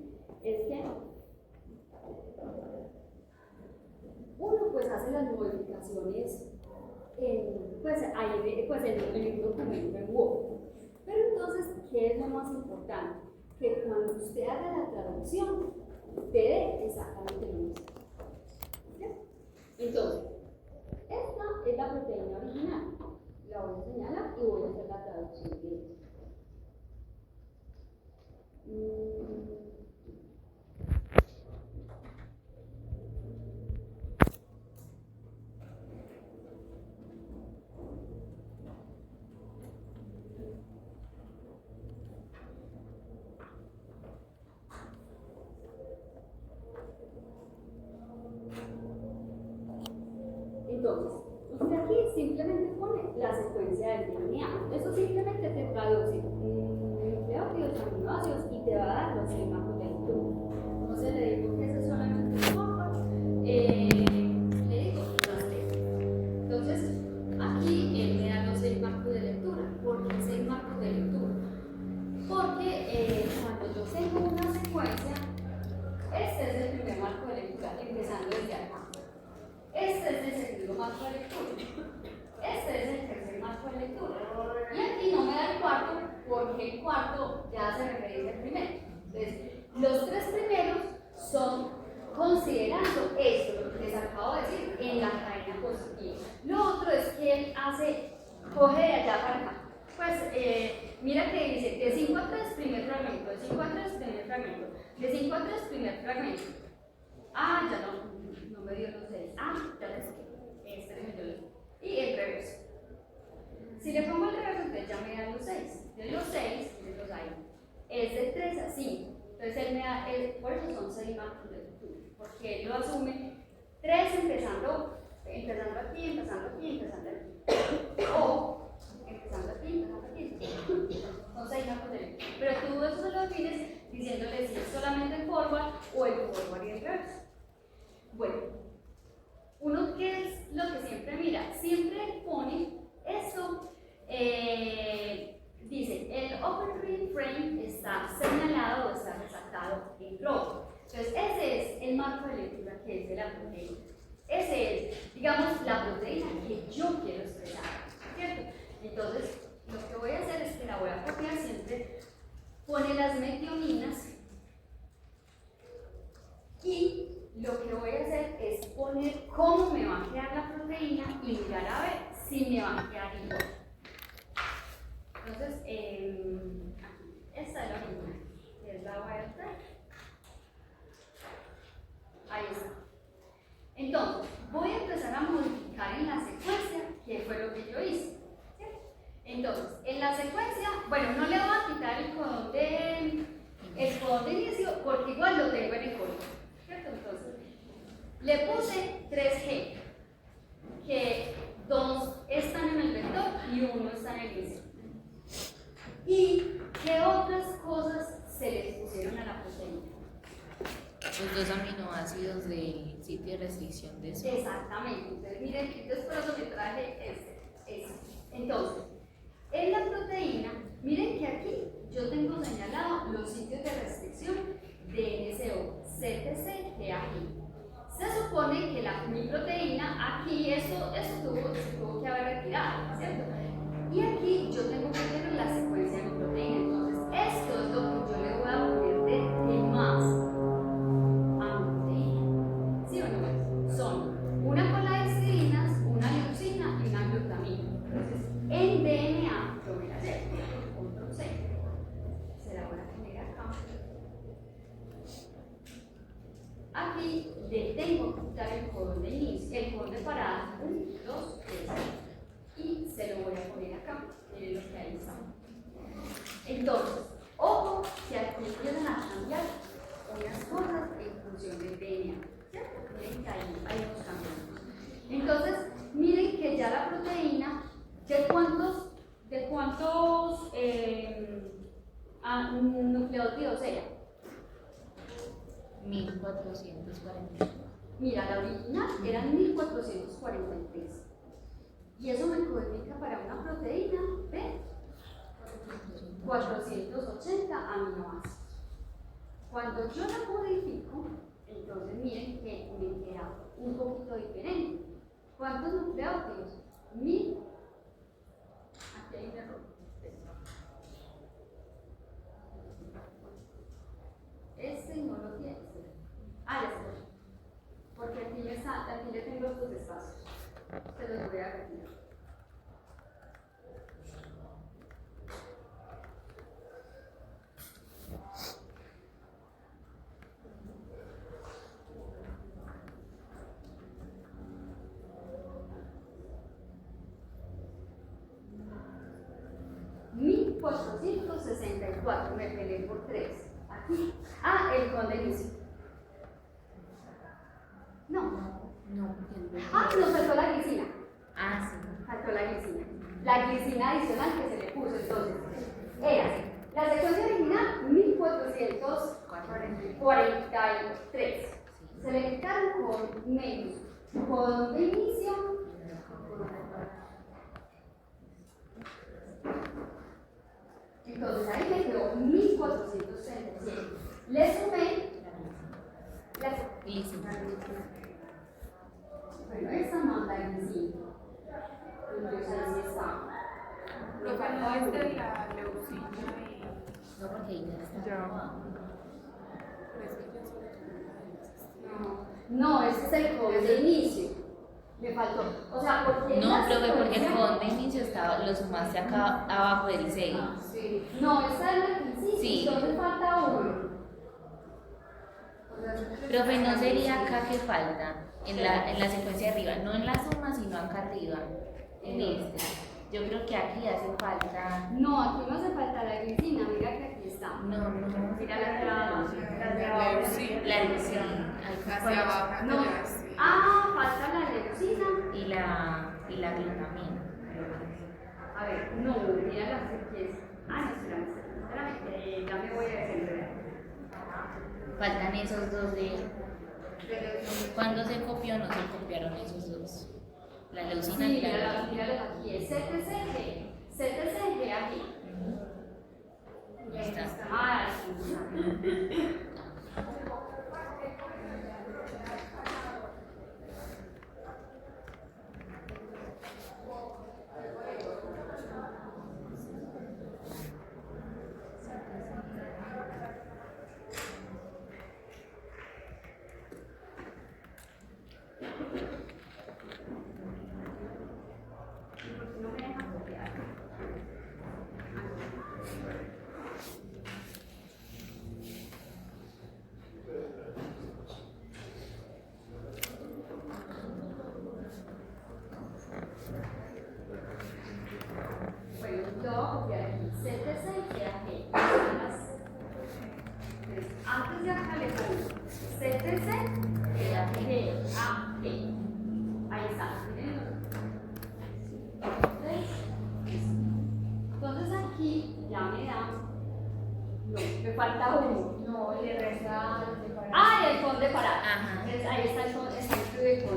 es que uno pues hace las modificaciones en el documento en Word. Pero entonces, ¿qué es lo más importante? Que cuando usted haga la traducción, te dé exactamente lo mismo. ¿Sí? Entonces, esta es la proteína original. La voy a señalar y voy a hacer la traducción de ella. Entonces, usted aquí simplemente pone la secuencia del DNA. Eso simplemente te traduce nucleótidos, aminoácidos y te va a dar los marcos de lectura. No se le digo que eso es solamente un software, le digo las tres. Entonces, aquí él me da los 6 marcos de lectura. ¿Por qué 6 marcos de lectura? Porque cuando yo tengo una secuencia, este es el primer marco de lectura, empezando desde acá. Este es el segundo marco de lectura. Este es el tercer marco de lectura. Y aquí no me da el cuarto porque el cuarto ya hace referencia al primero. Entonces, los 3 primeros son considerando esto, lo que les acabo de decir, en la cadena positiva. Lo otro es que él coge de allá para acá. Pues mira que dice de 5 a 3 primer fragmento, de 5 a 3 primer fragmento, de 5 a 3 primer fragmento. Ya no me dio los 6. Ya les quedé. Y el reverso. Si le pongo el reverso, entonces ya me dan los 6. De los 6, de los hay. Es de 3 a 5. Entonces él me da, por eso son 6 marcos de lectura. Porque él lo asume 3 empezando aquí, empezando aquí. O empezando aquí. Son 6 marcos de lectura. Pero tú eso se lo defines diciéndole si es solamente el forward o el forward y el reverso. Bueno, uno que es lo que siempre mira, siempre pone esto, dice, el open read frame está señalado o está resaltado en rojo. Entonces, ese es el marco de lectura que es de la proteína. Ese es, digamos, la proteína que yo quiero expresar, ¿cierto? Entonces, lo que voy a hacer es que la voy a copiar siempre, pone las metionínas y lo que voy a hacer es poner cómo me va a quedar la proteína y mirar a ver si me va a quedar igual. Entonces, aquí, esta es la original, que es la wild type. Ahí está. Entonces, voy a empezar a modificar en la secuencia, que fue lo que yo hice. ¿Sí? Entonces, en la secuencia, bueno, no le voy a quitar el codón de inicio, porque igual lo tengo en el código. Entonces, le puse 3G, que 2 están en el vector y 1 está en el inicio. ¿Y qué otras cosas se les pusieron a la proteína? Los 2 aminoácidos del sitio de restricción de SO. Exactamente. Entonces, miren, entonces por eso que traje este. Entonces, en la proteína, miren que aquí yo tengo señalado los sitios de restricción de NSO, CTC, que aquí. Se supone que mi proteína, aquí eso se tuvo que haber retirado, ¿cierto? Y aquí yo tengo que tener la secuencia de mi proteína. Entonces, esto es lo que yo le voy a poner de más a mi proteína. ¿Sí o no? Son una cola de histidrinas, una leucina y una glutamina. Entonces, en DNA, yo voy a hacer control C. Se la voy a poner acá. Aquí le tengo que quitar el codón de inicio, el codón de parada 1, 2, 3 y se lo voy a poner acá, miren lo que ahí está. Entonces, ojo, que aquí empiezan a cambiar unas cosas en función del DNA, ¿cierto? Miren que hay unos cambios. Entonces, miren que ya la proteína, ¿de cuántos nucleótidos era? 1440. Mira, la original eran 1443. Y eso me codifica para una proteína de 480 aminoácidos. Cuando yo la codifico, entonces miren que me queda un poquito diferente. ¿Cuántos nucleótidos? 1000. Aquí hay un error. Este no lo tiene. Ah, ya sé. Porque aquí le tengo estos espacios. Se los voy a retirar. ...1464, me peleé por 3. Aquí. Ah, el condenicio. No. No, Ah, nos faltó la glicina. Ah, sí. Faltó la glicina. La glicina adicional que se le puso entonces. Era la secuencia original 1443. Se le quitaron con menos. Con de inicio. Entonces ahí me quedó 1437. Le sumé la Glicina. bueno, esa no la glicina. Entonces ahí está. Profe, no es de la leucina y... No, porque ahí ya está. No, ese es el código de inicio. Me faltó. O sea, porque. No, profe, porque el código de inicio estaba, lo sumaste acá abajo del 6. Sí. No, esa es la glicina. Sí. Entonces falta uno. Profe, ¿no sería acá que falta? En la secuencia de arriba, no en la suma, sino acá arriba, en este. Yo creo que aquí hace falta. No, aquí no hace falta la glicina, mira que aquí está. No. Mira la de abajo. La leucina. Hacia abajo. No. Ah, falta la leucina. Y la glutamina. A ver, no, mira la que es. Ah, no, espérame, ya me voy a desenredar. Faltan esos dos de. Cuando se copió, no se copiaron esos dos. La leucina Sí, y la. míralo aquí, es CTCG. CTCG aquí. Ahí está. Ah, sí. No me deja copiar. Bueno, yo voy a copiar aquí. CTC y AG. Antes de acá le pongo CTC y AG. Ahí está. Entonces aquí ya me da. No, me falta uno. No, le resta Ah, el con de parar. Ajá. Entonces, ahí está el con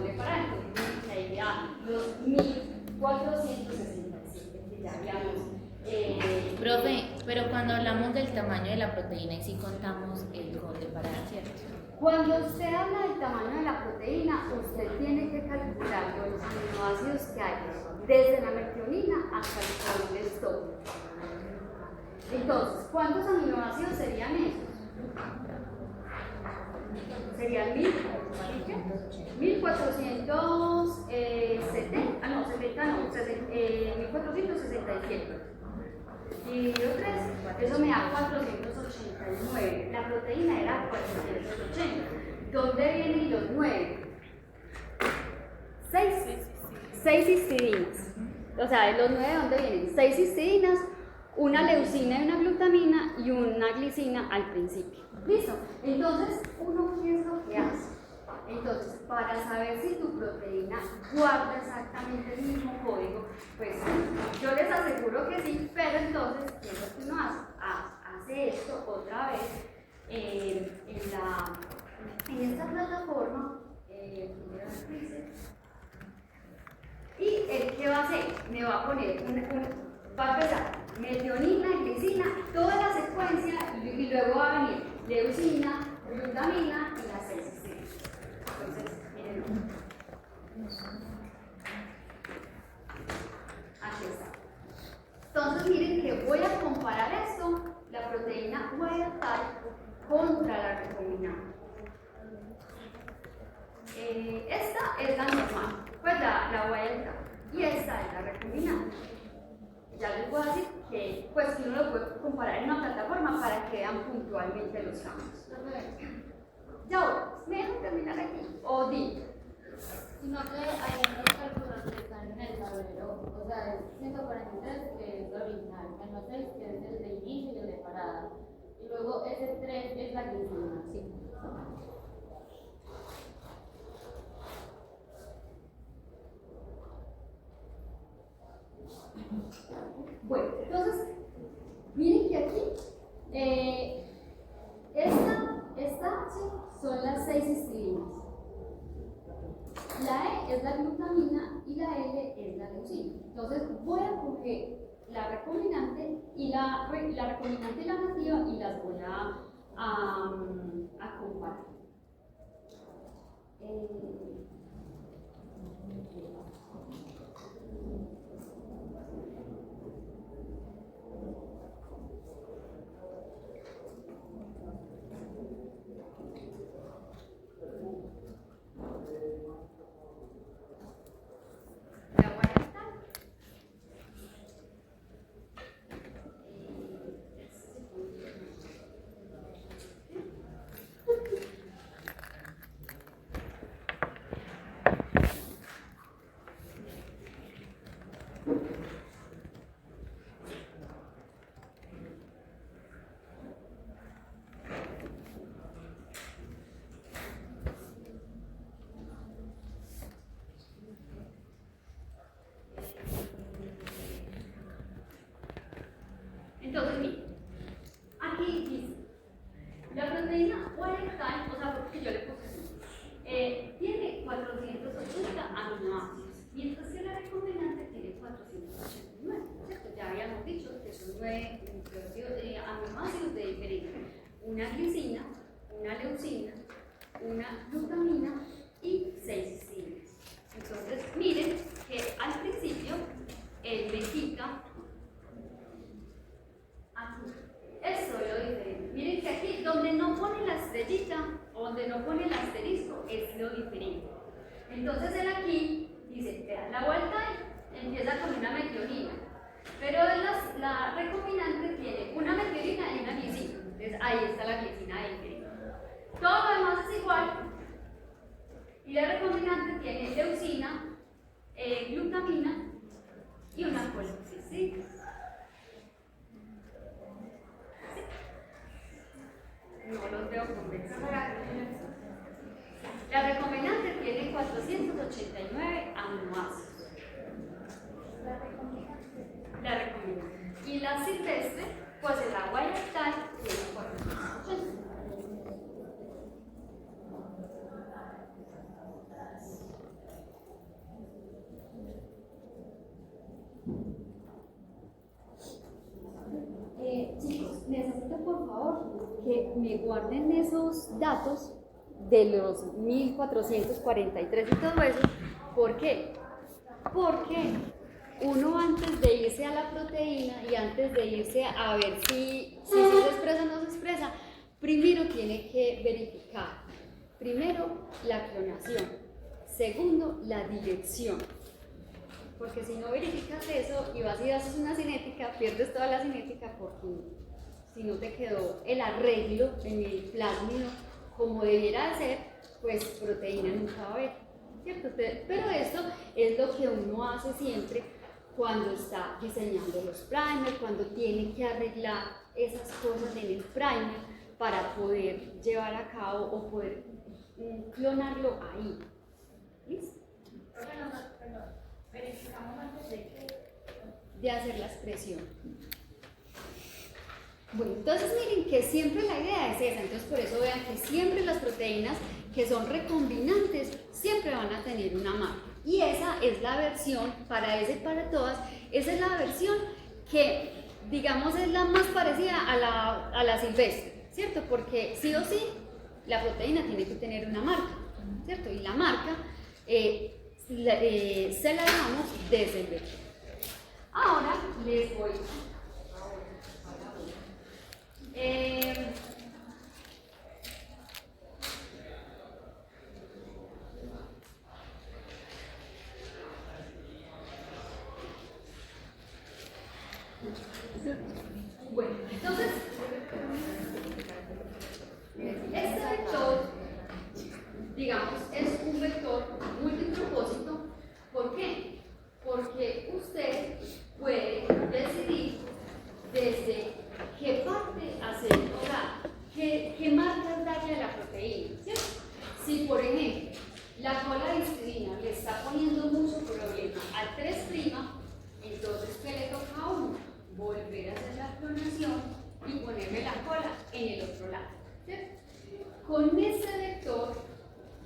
de parar. Entonces ahí ya los 1467 que ya habíamos. Profe, pero cuando hablamos del tamaño de la proteína, y si contamos el conde para ¿cierto? Cuando usted habla del tamaño de la proteína, usted tiene que calcular los aminoácidos que hay desde la metionina hasta el colesterol. Entonces, ¿cuántos aminoácidos serían esos? Serían 1470, no, 1467. Dividido 3, eso me da 489. La proteína era 480. ¿Dónde vienen los 9? 6 cistidinas. O sea, de los 9, ¿dónde vienen? 6 cistidinas, una leucina y una glutamina y una glicina al principio. ¿Listo? Entonces, uno, ¿qué es lo que hace? Entonces, para saber si tu proteína guarda exactamente el mismo código, pues yo les aseguro que sí, pero entonces, ¿qué es lo que uno hace? Hace esto otra vez en esta plataforma, y él, ¿qué va a hacer? Me va a poner va a empezar metionina, glicina, toda la secuencia, y luego va a venir leucina, glutamina y las 6 estrellas. Entonces, miren, aquí está. Entonces, miren que voy a comparar esto, la proteína wild type contra la recombinante. Esta es la normal, pues la wild type, y esta es la recombinante. Ya les voy a decir que pues uno lo puede comparar en una plataforma para que vean puntualmente los cambios. Ya voy, ¿me dejan terminar aquí? O di. Sino que hay unos cálculos que están en el tablero, o sea, es 143 que es original, menos 6 que es el de inicio y el de parada, y luego ese 3 es la glicina, sí. Bueno, entonces, miren que aquí, esta H son las 6 histidines. La E es la glutamina y la L es la leucina. Entonces, voy a coger la recombinante y la recombinante y la nativa y las voy a comparar. Entonces, miren, aquí dice, la proteína wild type, o sea, porque yo le puse así, tiene 480 aminoácidos, mientras que la recombinante tiene 489, ¿cierto? Ya habíamos dicho que son 9 aminoácidos de diferencia, una glicina, una leucina, una glutamina y 6 histidines. Entonces, miren que al principio él me quita aquí. Eso es lo diferente. Miren que aquí, donde no pone la estrellita o donde no pone el asterisco, es lo diferente. Entonces, él aquí dice: vean, la wild type empieza con una metionina, pero la recombinante tiene una metionina y una glicina. Entonces, ahí está la glicina de diferente. Todo lo demás es igual. Y la recombinante tiene leucina, glutamina y una colecitina. No los veo convencidos. La recombinante tiene 489 aminoácidos. La recombinante. Y la silvestre, pues el agua y el tal, tiene 480. Chicos, necesito por favor que me guarden esos datos de los 1443 y todo eso. ¿Por qué? Porque uno, antes de irse a la proteína y antes de irse a ver si se expresa o no se expresa, primero tiene que verificar, primero, la clonación, segundo, la dirección. Porque si no verificas eso y vas y haces una cinética, pierdes toda la cinética, porque si no te quedó el arreglo en el plásmido como debiera de ser, pues proteína nunca va a haber, ¿cierto? Pero esto es lo que uno hace siempre cuando está diseñando los primers, cuando tiene que arreglar esas cosas en el primer para poder llevar a cabo o poder clonarlo ahí. ¿Listo? Perdón, verificamos antes de hacer la expresión. Bueno, entonces miren que siempre la idea es esa, entonces por eso vean que siempre las proteínas que son recombinantes siempre van a tener una marca. Y esa es la versión, para ese y para todas, esa es la versión que, digamos, es la más parecida a la silvestre, ¿cierto? Porque sí o sí, la proteína tiene que tener una marca, ¿cierto? Y la marca se la damos desde el vector. Ahora les voy bueno, entonces este vector, digamos, es un vector multipropósito. ¿Por qué? Porque usted puede decidir desde qué parte hacer, o sea, qué marcas darle a la proteína, ¿cierto? Si, por ejemplo, la cola de histidina le está poniendo mucho problema al 3', entonces, ¿qué le toca a uno? Volver a hacer la clonación y ponerle la cola en el otro lado, ¿cierto? Con este vector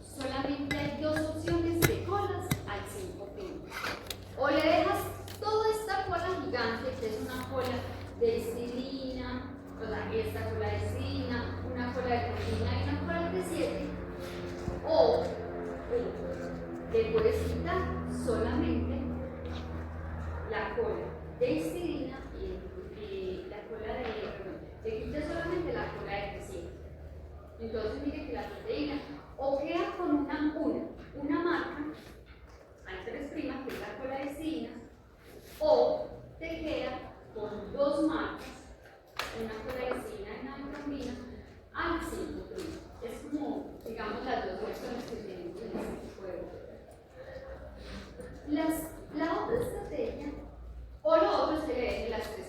solamente hay dos opciones de colas al 5'. O le dejas toda esta cola gigante, que es una cola de histidina, o sea, esta cola de histidina, una cola de proteína y una cola de T7, o le puedes quitar solamente la cola de histidina y la cola de, le quitas solamente la cola de T7. Entonces mire que la proteína o queda con una marca al 3', que es la cola de histidina, o te queda con dos marcas, una cola de histidina y una de trombina, al 5'. Es como, digamos, las dos opciones que tenemos en este juego. La otra estrategia, o lo otro es que le deje las tres